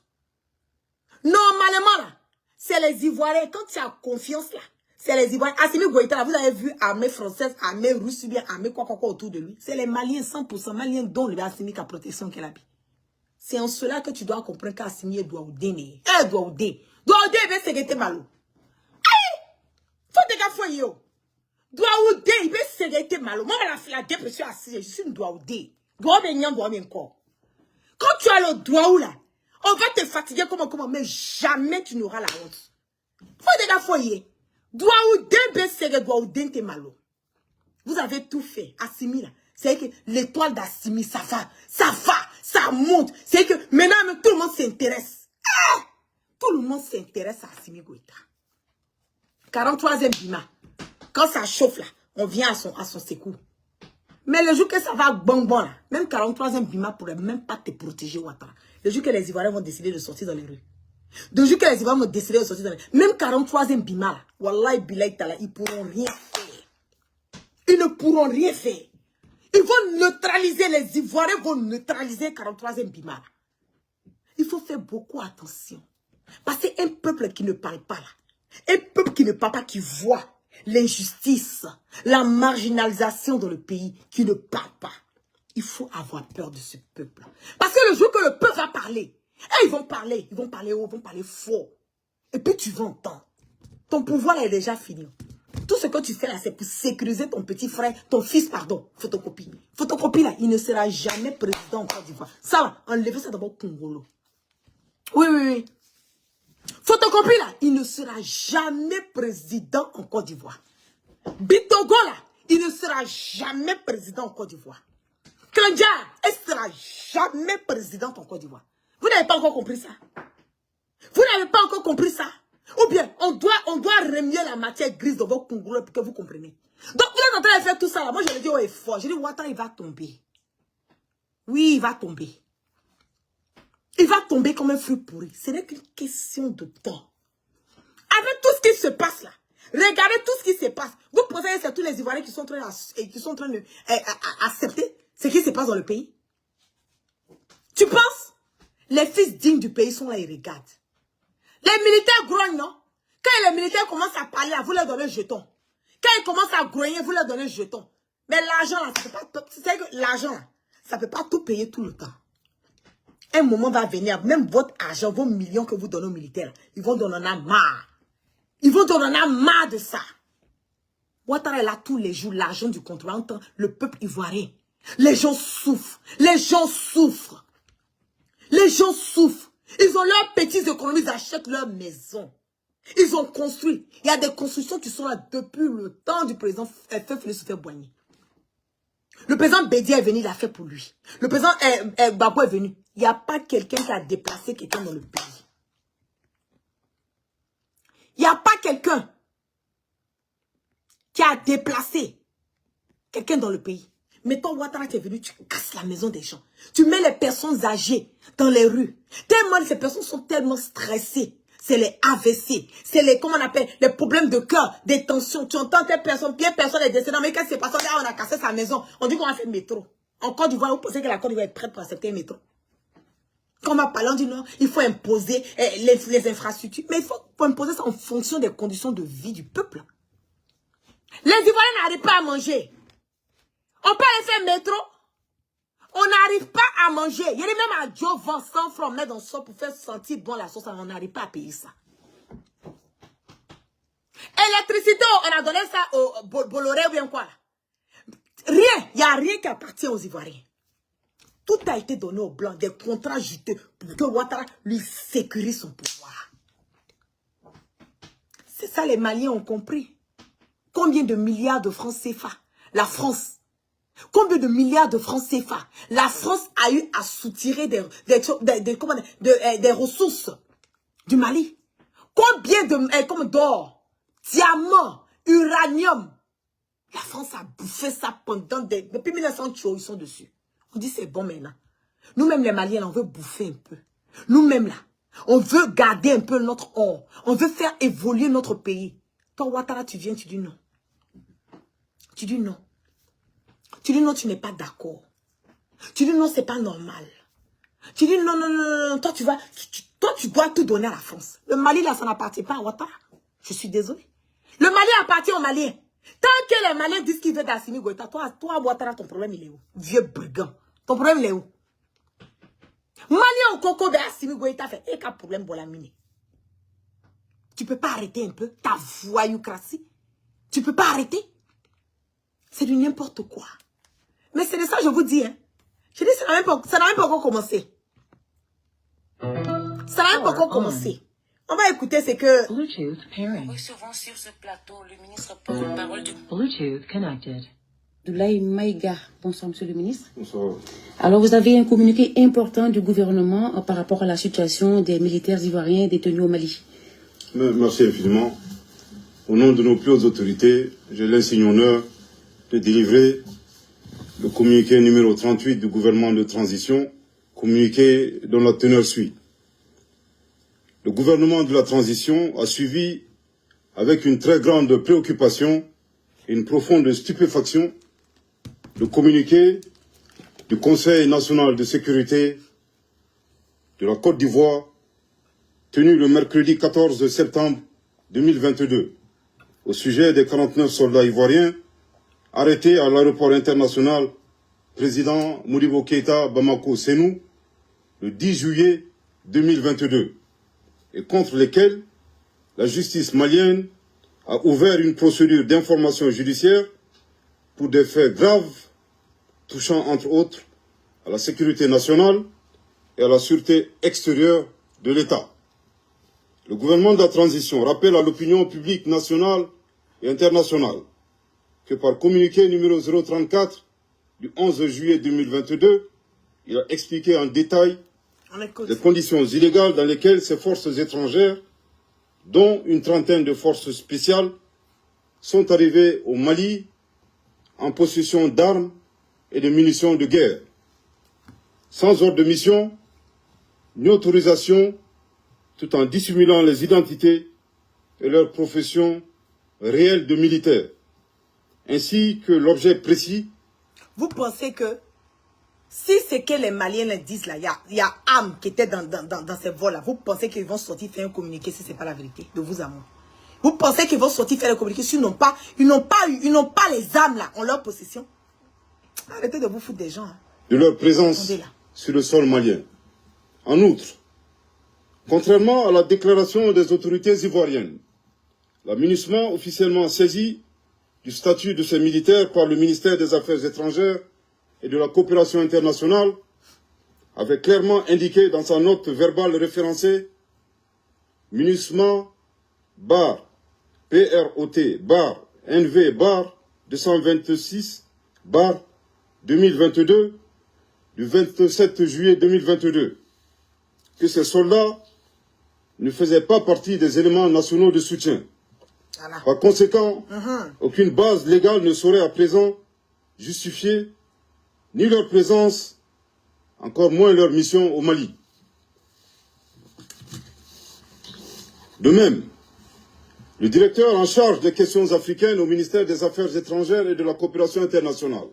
Normalement là, c'est les Ivoiriens. Quand tu as confiance là, c'est les Ivoiriens. Assimi Goïta là, vous avez vu armée française, armée russe, bien armée quoi autour de lui. C'est les Maliens 100%, Maliens dont le Assimi qui a protection qu'elle habite. C'est en cela que tu dois comprendre qu'Assimi est Douaoudé. Douaoudé. Douaoudé veut se guetter malo. Faut te gaffer yo. Douaoudé, il veut se guetter malo. Moi, la dépression assise, je suis une Douaoudé. Douaoudé, quand tu as le Douaou là, on va te fatiguer comment, mais jamais tu n'auras la honte. Faut te gaffer. Douaoudé veut se guetter Douaoudé te malo. Vous avez tout fait. Assimi là. C'est que l'étoile d'Assimi, ça monte. C'est que maintenant, tout le monde s'intéresse. Tout le monde s'intéresse à Assimi Goïta. 43e Bima. Quand ça chauffe là, on vient à son secours. Mais le jour que ça va bon là, même 43e Bima pourrait même pas te protéger Ouattara. Le jour que les Ivoiriens vont décider de sortir dans les rues. Le jour que les Ivoiriens vont décider de sortir dans les rues. Même 43e Bima là, Wallahi Bilaï Tala, ils pourront rien faire. Ils ne pourront rien faire. Ils vont neutraliser, les Ivoiriens vont neutraliser 43e Bima. Il faut faire beaucoup attention. Parce que c'est un peuple qui ne parle pas là. Un peuple qui ne parle pas, qui voit l'injustice, la marginalisation dans le pays, qui ne parle pas. Il faut avoir peur de ce peuple. Parce que le jour que le peuple va parler, ils vont parler haut, ils vont parler fort. Et puis tu vas entendre. Ton pouvoir là est déjà fini. Tout ce que tu fais là, c'est pour sécuriser ton petit frère, ton fils, pardon, photocopie. Photocopie là, il ne sera jamais président en Côte d'Ivoire. Ça là, enlevez ça d'abord Congolo. Oui. Photocopie là, il ne sera jamais président en Côte d'Ivoire. Bitogo là, il ne sera jamais président en Côte d'Ivoire. Kandja, elle ne sera jamais présidente en Côte d'Ivoire. Vous n'avez pas encore compris ça? Vous n'avez pas encore compris ça? Ou bien, on doit remuer la matière grise de vos Congolais pour que vous compreniez. Donc, vous êtes en train de faire tout ça là. Moi, je le dis au effort. Je dis, Ouattara, il va tomber. Oui, il va tomber. Il va tomber comme un fruit pourri. Ce n'est qu'une question de temps. Avec tout ce qui se passe là, regardez tout ce qui se passe. Vous posez c'est tous les Ivoiriens qui sont en train de accepter ce qui se passe dans le pays. Tu penses? Les fils dignes du pays sont là, ils regardent. Les militaires grognent, non? Quand les militaires commencent à parler, vous leur donnez un jeton. Quand ils commencent à grogner, vous leur donnez un jeton. Mais l'argent, là, ça peut pas... C'est que l'argent, là, ça peut pas tout payer tout le temps. Un moment va venir, même votre argent, vos millions que vous donnez aux militaires, ils vont en avoir marre. Ils vont en avoir marre de ça. Ouattara est là tous les jours, l'argent du contrôle, le peuple ivoirien. Les gens souffrent. Les gens souffrent. Les gens souffrent. Ils ont leurs petites économies, ils achètent leur maison. Ils ont construit. Il y a des constructions qui sont là depuis le temps du président Félix Houphouët-Boigny. Le président Bédia est venu, il a fait pour lui. Le président Gbagbo est venu. Il n'y a pas quelqu'un qui a déplacé quelqu'un dans le pays. Il n'y a pas quelqu'un qui a déplacé quelqu'un dans le pays. Mais toi, Ouattara, tu es venu, tu casses la maison des gens. Tu mets les personnes âgées dans les rues. Tellement, ces personnes sont tellement stressées. C'est les AVC. C'est les, comment on appelle, les problèmes de cœur, des tensions. Tu entends telle personne, bien personne est décédée. Mais qu'est-ce qui s'est passé? On a cassé sa maison. On dit qu'on a fait le métro. En Côte d'Ivoire, vous pensez que la Côte d'Ivoire est prête pour accepter un métro? Quand on va parler, on dit non, il faut imposer les infrastructures. Mais il faut imposer ça en fonction des conditions de vie du peuple. Les Ivoiriens n'arrivent pas à manger. On peut aller faire métro. On n'arrive pas à manger. Il y a même à Joe Vincent from mettre dans sauce pour faire sentir bon la sauce. On n'arrive pas à payer ça. Électricité, on a donné ça au Bolloré ou bien quoi là. Rien. Il n'y a rien qui appartient aux Ivoiriens. Tout a été donné aux Blancs. Des contrats juteux pour que Ouattara lui sécurise son pouvoir. C'est ça les Maliens ont compris. Combien de milliards de francs CFA la France? Combien de milliards de francs CFA la France a eu à soutirer des ressources du Mali? Combien d'or, diamants, uranium? La France a bouffé ça depuis 1900, ils sont dessus. On dit c'est bon maintenant. Nous-mêmes les Maliens, là, on veut bouffer un peu. Nous-mêmes là, on veut garder un peu notre or. On veut faire évoluer notre pays. Toi, Ouattara, tu viens, tu dis non. Tu dis non. Tu dis non, tu n'es pas d'accord. Tu dis non, c'est pas normal. Tu dis non, non, non, non, toi tu dois tout donner à la France. Le Mali là, ça n'appartient pas à Ouattara. Je suis désolé. Le Mali appartient aux Maliens. Tant que les Maliens disent qu'ils veulent d'Assimi Goïta, toi Ouattara, ton problème il est où? Vieux brigand. Ton problème il est où? Malien au Congo d'Assimi Goïta fait et quel problème pour la mine? Tu peux pas arrêter un peu ta voyoucratie? Tu peux pas arrêter? C'est du n'importe quoi. Mais c'est de ça que je vous dis. Hein. Je dis, ça n'a même pas encore commencé. Ça n'a même pas encore commencé. On va écouter ce que... Bluetooth pairing. Nous recevons sur ce plateau le ministre porte-parole du... Bluetooth connected. Abdoulaye Maïga. Bonsoir, monsieur le ministre. Bonsoir. Alors, vous avez un communiqué important du gouvernement par rapport à la situation des militaires ivoiriens détenus au Mali. Merci infiniment. Au nom de nos plus hautes autorités, j'ai l'insigne honneur de délivrer le communiqué numéro 38 du gouvernement de transition, communiqué dont la teneur suit. Le gouvernement de la transition a suivi avec une très grande préoccupation et une profonde stupéfaction le communiqué du Conseil national de sécurité de la Côte d'Ivoire tenu le mercredi 14 septembre 2022 au sujet des 49 soldats ivoiriens arrêtés à l'aéroport international président Modibo Keïta Bamako Sénou le 10 juillet 2022 et contre lesquels la justice malienne a ouvert une procédure d'information judiciaire pour des faits graves touchant entre autres à la sécurité nationale et à la sûreté extérieure de l'État. Le gouvernement de la transition rappelle à l'opinion publique nationale et internationale que par communiqué numéro 034 du 11 juillet 2022, il a expliqué en détail les conditions illégales dans lesquelles ces forces étrangères, dont une trentaine de forces spéciales, sont arrivées au Mali en possession d'armes et de munitions de guerre, sans ordre de mission ni autorisation, tout en dissimulant les identités et leur profession réelle de militaires, ainsi que l'objet précis. Vous pensez que si c'est que les Maliens disent là, il y a armes qui étaient dans ces vols-là, vous pensez qu'ils vont sortir faire un communiqué si ce n'est pas la vérité, de vous à moi? Vous pensez qu'ils vont sortir faire les communications? Ils n'ont pas les âmes là en leur possession. Arrêtez de vous foutre des gens. Hein. De leur présence sur le sol malien. En outre, contrairement à la déclaration des autorités ivoiriennes, la MINUSMA, officiellement saisie du statut de ces militaires par le ministère des Affaires étrangères et de la coopération internationale, avait clairement indiqué dans sa note verbale référencée MINUSMA bar PROT bar NV bar 226 bar 2022 du 27 juillet 2022 que ces soldats ne faisaient pas partie des éléments nationaux de soutien. Voilà. Par conséquent, aucune base légale ne saurait à présent justifier ni leur présence, encore moins leur mission au Mali. De même, le directeur en charge des questions africaines au ministère des Affaires étrangères et de la coopération internationale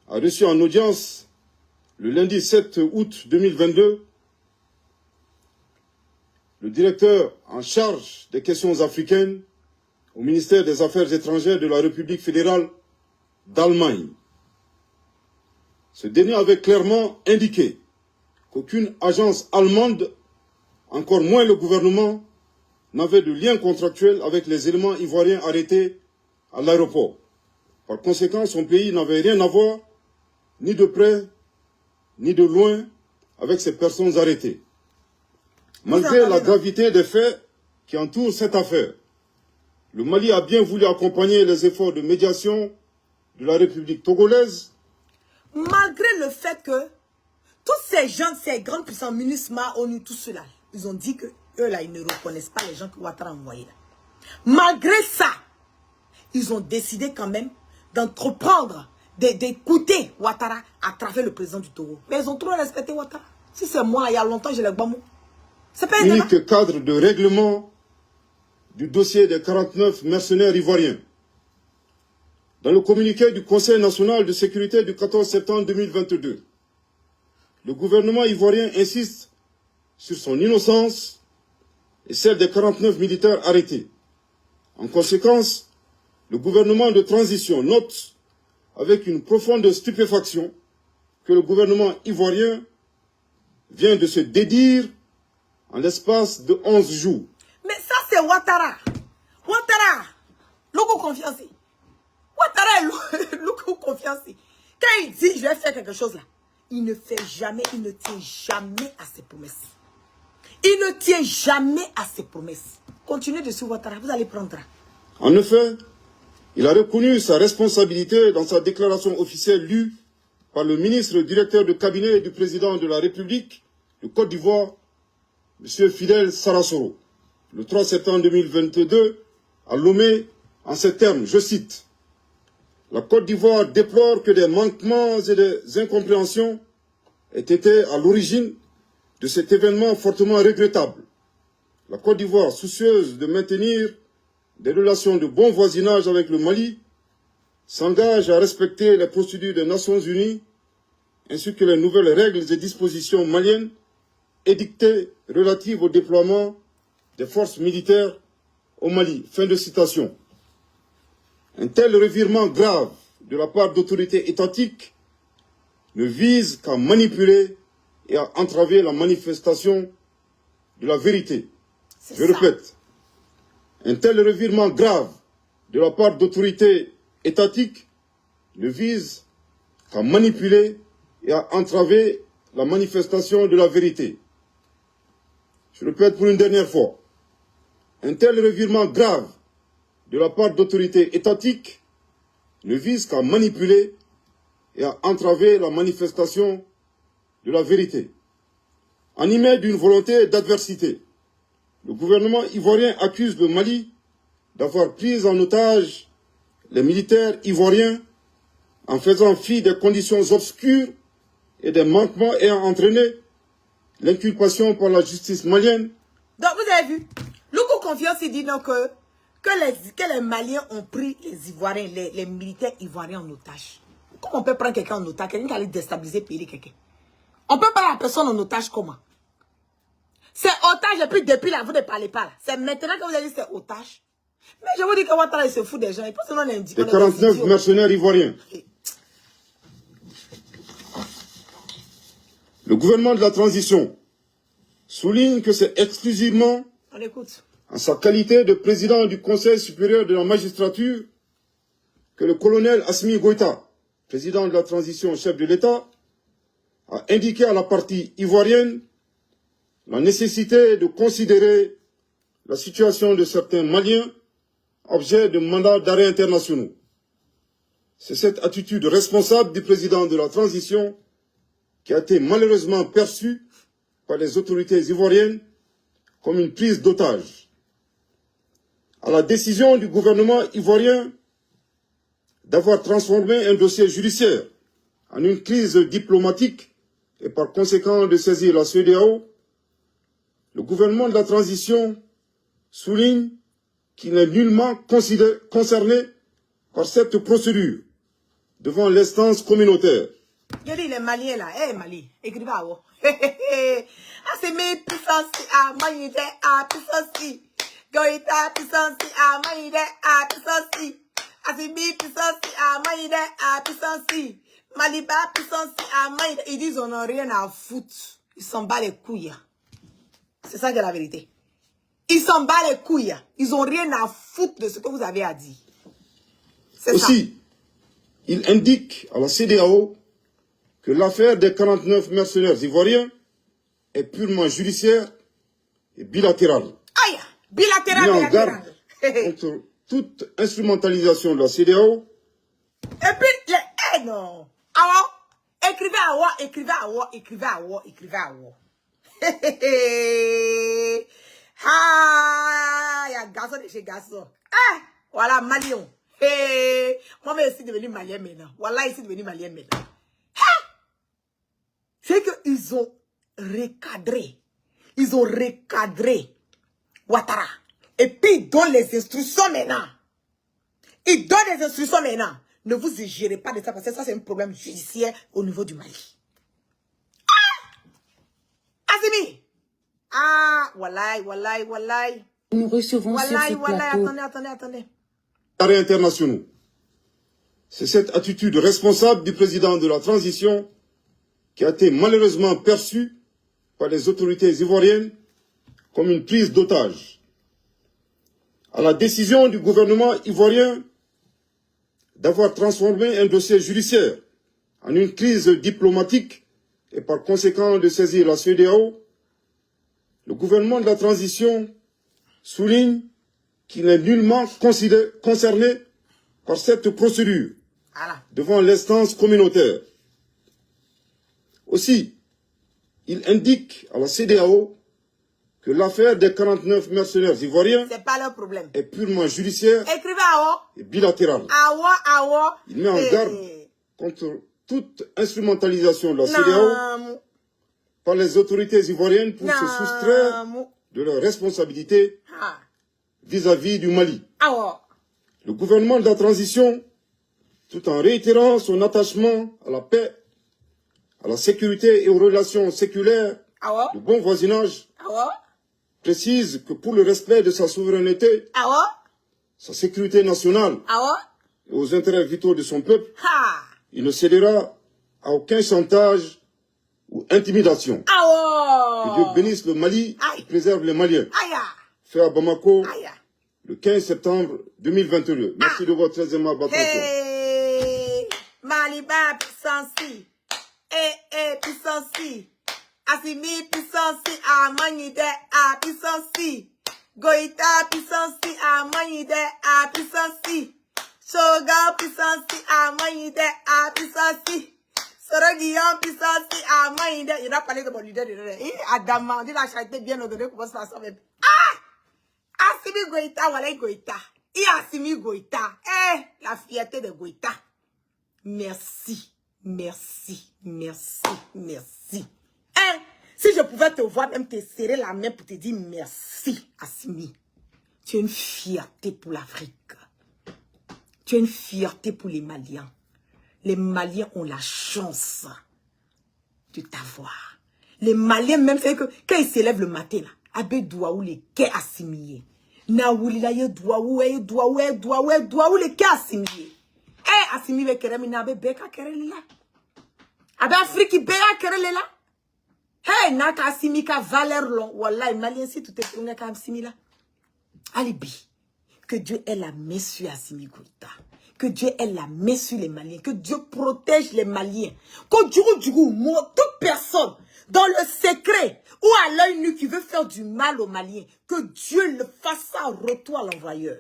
a reçu en audience le lundi 7 août 2022 le directeur en charge des questions africaines au ministère des Affaires étrangères de la République fédérale d'Allemagne. Ce dernier avait clairement indiqué qu'aucune agence allemande, encore moins le gouvernement, n'avait de lien contractuel avec les éléments ivoiriens arrêtés à l'aéroport. Par conséquent, son pays n'avait rien à voir, ni de près, ni de loin, avec ces personnes arrêtées. Malgré la gravité des faits qui entourent cette affaire, le Mali a bien voulu accompagner les efforts de médiation de la République togolaise. Malgré le fait que tous ces gens, ces grandes puissances, MINUSMA, ONU, tout cela, ils ont dit que eux là, ils ne reconnaissent pas les gens que Ouattara a envoyés là. Malgré ça, ils ont décidé quand même d'entreprendre, d'écouter Ouattara à travers le président du Togo. Mais ils ont trop respecté Ouattara. Si c'est moi, il y a longtemps, j'ai le bambou. C'est pas unique cadre de règlement du dossier des 49 mercenaires ivoiriens. Dans le communiqué du Conseil national de sécurité du 14 septembre 2022, le gouvernement ivoirien insiste sur son innocence et celle des 49 militaires arrêtés. En conséquence, le gouvernement de transition note avec une profonde stupéfaction que le gouvernement ivoirien vient de se dédire en l'espace de 11 jours. Mais ça, c'est Ouattara. Ouattara, l'oco confiance. Ouattara est l'oco confiance. Quand il dit, je vais faire quelque chose là, il ne fait jamais, il ne tient jamais à ses promesses. Il ne tient jamais à ses promesses. Continuez de suivre Ouattara, vous allez prendre. En effet, il a reconnu sa responsabilité dans sa déclaration officielle lue par le ministre directeur de cabinet du président de la République de Côte d'Ivoire, M. Fidel Sarasoro, le 3 septembre 2022, à Lomé, en ces termes, je cite, « La Côte d'Ivoire déplore que des manquements et des incompréhensions aient été à l'origine de cet événement fortement regrettable. La Côte d'Ivoire, soucieuse de maintenir des relations de bon voisinage avec le Mali, s'engage à respecter les procédures des Nations Unies ainsi que les nouvelles règles et dispositions maliennes édictées relatives au déploiement des forces militaires au Mali. » Fin de citation. Un tel revirement grave de la part d'autorités étatiques ne vise qu'à manipuler et à entraver la manifestation de la vérité. Je répète, un tel revirement grave de la part d'autorités étatiques ne vise qu'à manipuler et à entraver la manifestation de la vérité. Je répète pour une dernière fois, un tel revirement grave de la part d'autorités étatiques ne vise qu'à manipuler et à entraver la manifestation de la vérité. Animé d'une volonté d'adversité, le gouvernement ivoirien accuse le Mali d'avoir pris en otage les militaires ivoiriens en faisant fi des conditions obscures et des manquements ayant entraîné l'inculpation par la justice malienne. Donc vous avez vu, Loukou Confiance il dit donc que les Maliens ont pris les Ivoiriens, les militaires ivoiriens en otage. Comment on peut prendre quelqu'un en otage, quelqu'un qui allait déstabiliser le pays de quelqu'un? On peut prendre la personne en otage comment? C'est otage et puis depuis là, vous ne parlez pas là. C'est maintenant que vous avez dit c'est otage. Mais je vous dis que Ouattara, il se fout des gens. Il pense que l'on est indiqué. Les 49 mercenaires ivoiriens. Le gouvernement de la transition souligne que c'est exclusivement On écoute. en sa qualité de président du Conseil supérieur de la magistrature que le colonel Assimi Goïta, président de la transition chef de l'État, a indiqué à la partie ivoirienne la nécessité de considérer la situation de certains Maliens objet de mandats d'arrêt internationaux. C'est cette attitude responsable du président de la transition qui a été malheureusement perçue par les autorités ivoiriennes comme une prise d'otage. À la décision du gouvernement ivoirien d'avoir transformé un dossier judiciaire en une crise diplomatique et par conséquent de saisir la CEDEAO, le gouvernement de la transition souligne qu'il n'est nullement concerné par cette procédure devant l'instance communautaire. Je dis les Maliens là, Mali, écrivez à vous. Ah, c'est mes puissances à Maïde, à puissance. Goïta, puissance à Maïde, à puissance. Ah, c'est mes puissances à Maïde, à puissance. Maliba, puissance à Maïde. Ils disent on n'a rien à foutre. Ils s'en battent les couilles. C'est ça qui est la vérité. Ils s'en battent les couilles. Ils n'ont rien à foutre de ce que vous avez à dire. C'est ça. Aussi, il indique à la CEDEAO que l'affaire des 49 mercenaires ivoiriens est purement judiciaire et bilatérale. Aïe, bilatéral, Il met en bilatéral. garde contre toute instrumentalisation de la CEDEAO. Et puis, non. Alors, écrivez à moi, écrivez à moi, écrivez à moi, écrivez à moi. Ah, il y a garçon de chez garçon. Voilà, Malion. Moi, je suis devenu malien maintenant. Voilà, je suis devenu malien maintenant. C'est qu'ils ont recadré. Ils ont recadré Ouattara. Et puis, ils donnent les instructions maintenant. Ils donnent les instructions maintenant. Ne vous gérez pas de ça parce que ça, c'est un problème judiciaire au niveau du Mali. Assimi. Wallahi. Nous recevons sur ce plateau. Attendez. Arrêts internationaux. C'est cette attitude responsable du président de la transition qui a été malheureusement perçue par les autorités ivoiriennes comme une prise d'otage. À la décision du gouvernement ivoirien d'avoir transformé un dossier judiciaire en une crise diplomatique et par conséquent de saisir la CEDEAO, le gouvernement de la transition souligne qu'il n'est nullement concerné par cette procédure devant l'instance communautaire. Aussi, il indique à la CEDEAO que l'affaire des 49 mercenaires ivoiriens c'est pas leur problème. Est purement judiciaire Écrivez à et bilatérale. Il met en garde contre toute instrumentalisation de la CEDEAO par les autorités ivoiriennes pour se soustraire de leurs responsabilités vis-à-vis du Mali. Le gouvernement de la transition, tout en réitérant son attachement à la paix, à la sécurité et aux relations séculaires, de bon voisinage, précise que pour le respect de sa souveraineté, sa sécurité nationale et aux intérêts vitaux de son peuple, il ne cédera à aucun chantage ou intimidation. Que Dieu bénisse le Mali et préserve les Maliens. Fait à Bamako le 15 septembre 2022. Merci de votre très aimable attention. Maliba puissance. Puissance. Assimi puissance à Manide à puissance. Goïta puissance à Manide à puissance. Shoga puissance à Manide à puissance. Soroguillon puissance à Manide. Il a parlé de mon leader. Adam, dit la charité bien ordonnée pour ça. Assimi Goïta, voilà Goïta. Et Assimi Goïta. La fierté de Goïta. Merci. Si je pouvais te voir, même te serrer la main pour te dire merci, Assimi. Tu es une fierté pour l'Afrique. Tu es une fierté pour les Maliens. Les Maliens ont la chance de t'avoir. Les Maliens, même, c'est que quand ils s'élèvent le matin, là, Abe Douaou, les quais assimilés. Naouli, là, yé Douaou, les quais assimilés. Eh, assimilé, keremi, nabe, beka, kereli, là. Abe Afrique, beka, kereli, là. Hey, naka assimika, valeur long. Wallah, les Maliens, si tout est tourné, comme assimila. Alibi. Que Dieu ait la main sur Assimi Goïta. Que Dieu ait la main sur les Maliens. Que Dieu protège les Maliens. Que du coup, toute personne dans le secret ou à l'œil nu qui veut faire du mal aux Maliens, que Dieu le fasse en retour à l'envoyeur.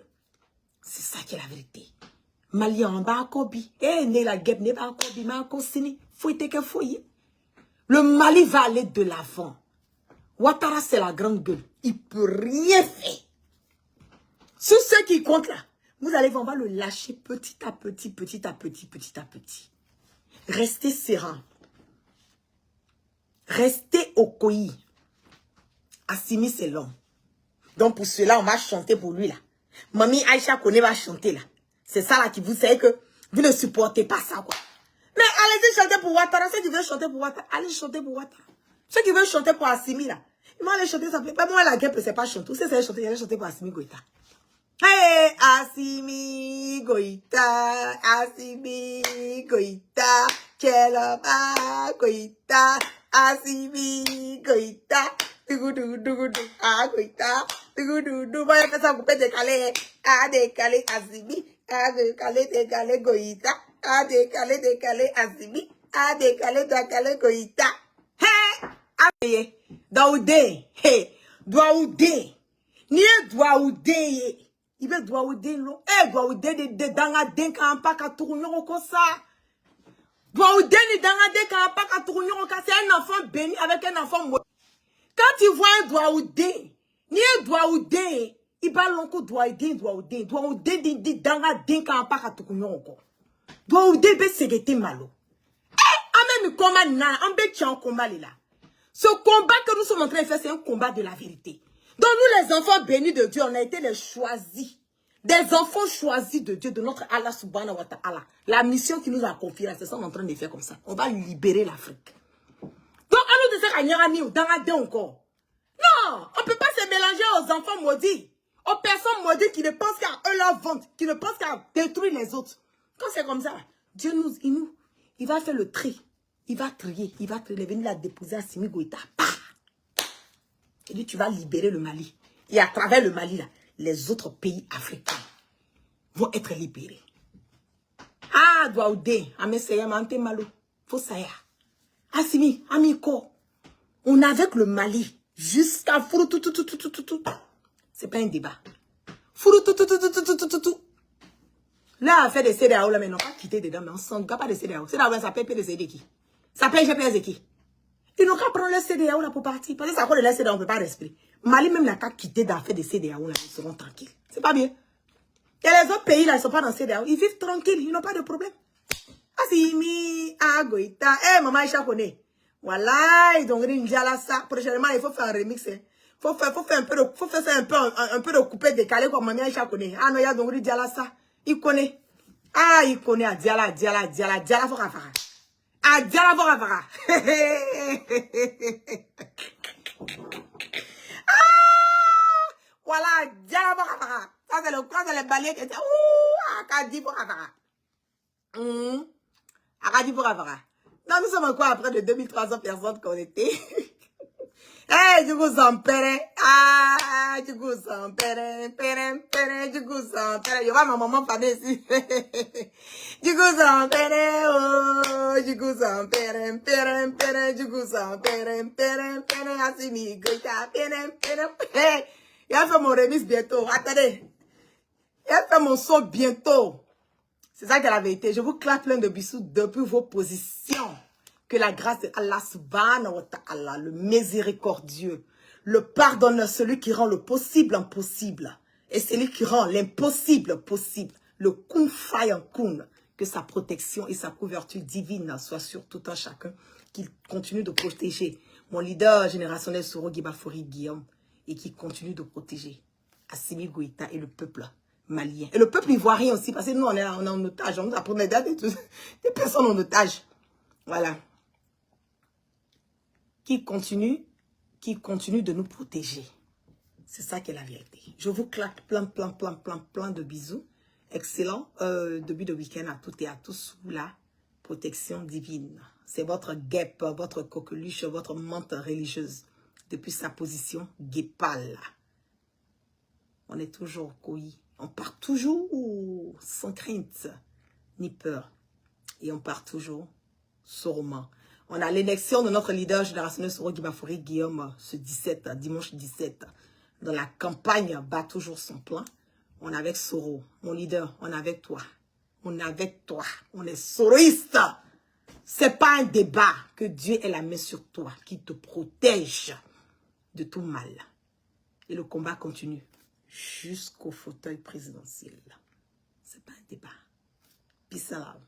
C'est ça qui est la vérité. Malien en bas à Kobi. Eh, ne la guêpe, ne pas à Kobi, mais à Kosini. Fouette que fouille. Le Mali va aller de l'avant. Ouattara, c'est la grande gueule. Il peut rien faire. Sur ceux qui comptent là, vous allez voir, on va le lâcher petit à petit, petit à petit, petit à petit. Restez serein. Restez au coï. Assimi, c'est long. Donc pour cela, on va chanter pour lui là. Mamie Aïcha Kone va chanter là. C'est ça là qui vous savez que vous ne supportez pas ça quoi. Mais allez-y chanter pour Ouattara. Ceux qui veulent chanter pour Ouattara, allez chanter pour Ouattara. Ceux qui veulent chanter pour Assimi là, ils vont aller chanter ça. Moi la guêpe, c'est pas chanter. Vous savez chanter, ils allaient chanter pour Assimi Goïta. Hey, Assimi Goïta, Assimi Goïta, Kelaba Goïta, Assimi Goïta, Dougou, ah Goïta, Dougou, moi je fais ça pour décaler, ah décaler Assimi, ah décaler Goïta, ah décaler Assimi, ah décaler Goïta. Hey, ah Daoudé, hey, Daoudé, ni Daoudé. Il veut Douaoudé non. Eh, Douaoudé de danga denka ampa ka tourunyo comme ça. Douaoudé ni danga denka ampa ka tourunyo comme ça. C'est un enfant béni avec un enfant maudit. Quand tu vois un Douaoudé, ni un Douaoudé, il parle encore Douaoudé. Douaoudé di danga denka ampa ka tourunyo encore. Douaoudé be segete malo. Eh, amène combat na, ambe tient combat là. Ce combat que nous sommes en train de faire, c'est un combat de la vérité. Donc nous les enfants bénis de Dieu, on a été les choisis. Des enfants choisis de Dieu, de notre Allah subhanahu wa ta'ala. La mission qui nous a confiée, c'est ça qu'on est en train de faire comme ça. On va libérer l'Afrique. Donc à nous de faire un dans la encore. Non, on ne peut pas se mélanger aux enfants maudits. Aux personnes maudites qui ne pensent qu'à eux leur ventre, qui ne pensent qu'à détruire les autres. Quand c'est comme ça, Dieu il va faire le tri. Il va trier, il va venir la déposer à Assimi Goïta. Il dit, tu vas libérer le Mali. Et à travers le Mali, là, les autres pays africains vont être libérés. Ah, Douaoudé, Amesseya, Mante Malo, Fosaya, Assimi, Amiko. On a avec le Mali jusqu'à Fouroutou. C'est pas un débat. Fouroutou. Là, on fait des CDAO, là, mais non pas quitté dedans, mais on s'en va pas des CDAO. CDAO, ça paye des CD qui? Ça paye GPS qui? Ils n'ont qu'à prendre le CDAO là pour partir. Parce que ça, quand le CDAO, on ne peut pas respirer. Mali même n'a qu'à quitter d'affaires des CDAO là, ils seront tranquilles. C'est pas bien. Et les autres pays là, ils ne sont pas dans le CDAO. Ils vivent tranquilles, ils n'ont pas de problème. Assimi, Goïta, maman Aïcha Kone. Voilà, ils ont dit ça. Prochainement, il faut faire un remix. Il faut faire un peu de coupé décalé comme maman Aïcha Kone. Ah non, il y a donc dit ça. Il connaît. Ah, il connaît. Diala, faut faire. Ah, Diala, faut faire. Voilà, Diala, faut faire. Ça, c'est le balai qui dit, ouh, Akadi, faut faire. Akadi, faut faire. Non, nous sommes encore après de 2300 personnes connectées. Eh, du coup, ça père. Ah, du coup, ça père. Du coup, ça père. Je vois ma maman parler ici. Du coup, ça père. Oh, du coup, ça père. Du coup, ça père. Assimi, Goïta, père. Il va faire mon remix bientôt. Attendez. Il va faire mon son bientôt. C'est ça qui est la vérité. Je vous claque plein de bisous depuis vos positions. Que la grâce de Allah subhanahu wa ta'ala, le miséricordieux, le pardonneur, celui qui rend le possible impossible, et celui qui rend l'impossible possible, le kun fayan kun, que sa protection et sa couverture divine soient sur tout un chacun, qu'il continue de protéger mon leader générationnel Soro Guibafori Guillaume, et qui continue de protéger Assimi Goïta et le peuple malien. Et le peuple ivoirien aussi, parce que nous, on est en otage, on nous a pris des personnes en otage. Voilà. qui continue de nous protéger. C'est ça qui est la vérité. Je vous claque plein de bisous. Excellent début de week-end à toutes et à tous sous la protection divine. C'est votre guêpe, votre coqueluche, votre menthe religieuse. Depuis sa position guépale. On est toujours couillis. On part toujours sans crainte ni peur. Et on part toujours sûrement. On a l'élection de notre leader générationnel Soro Guimafuri Guillaume ce dimanche 17. Dans la campagne, bat toujours son plan. On est avec Soro, mon leader, on est avec toi. On est avec toi. On est soroïste. C'est pas un débat que Dieu ait la main sur toi, qui te protège de tout mal. Et le combat continue jusqu'au fauteuil présidentiel. C'est pas un débat. Peace out.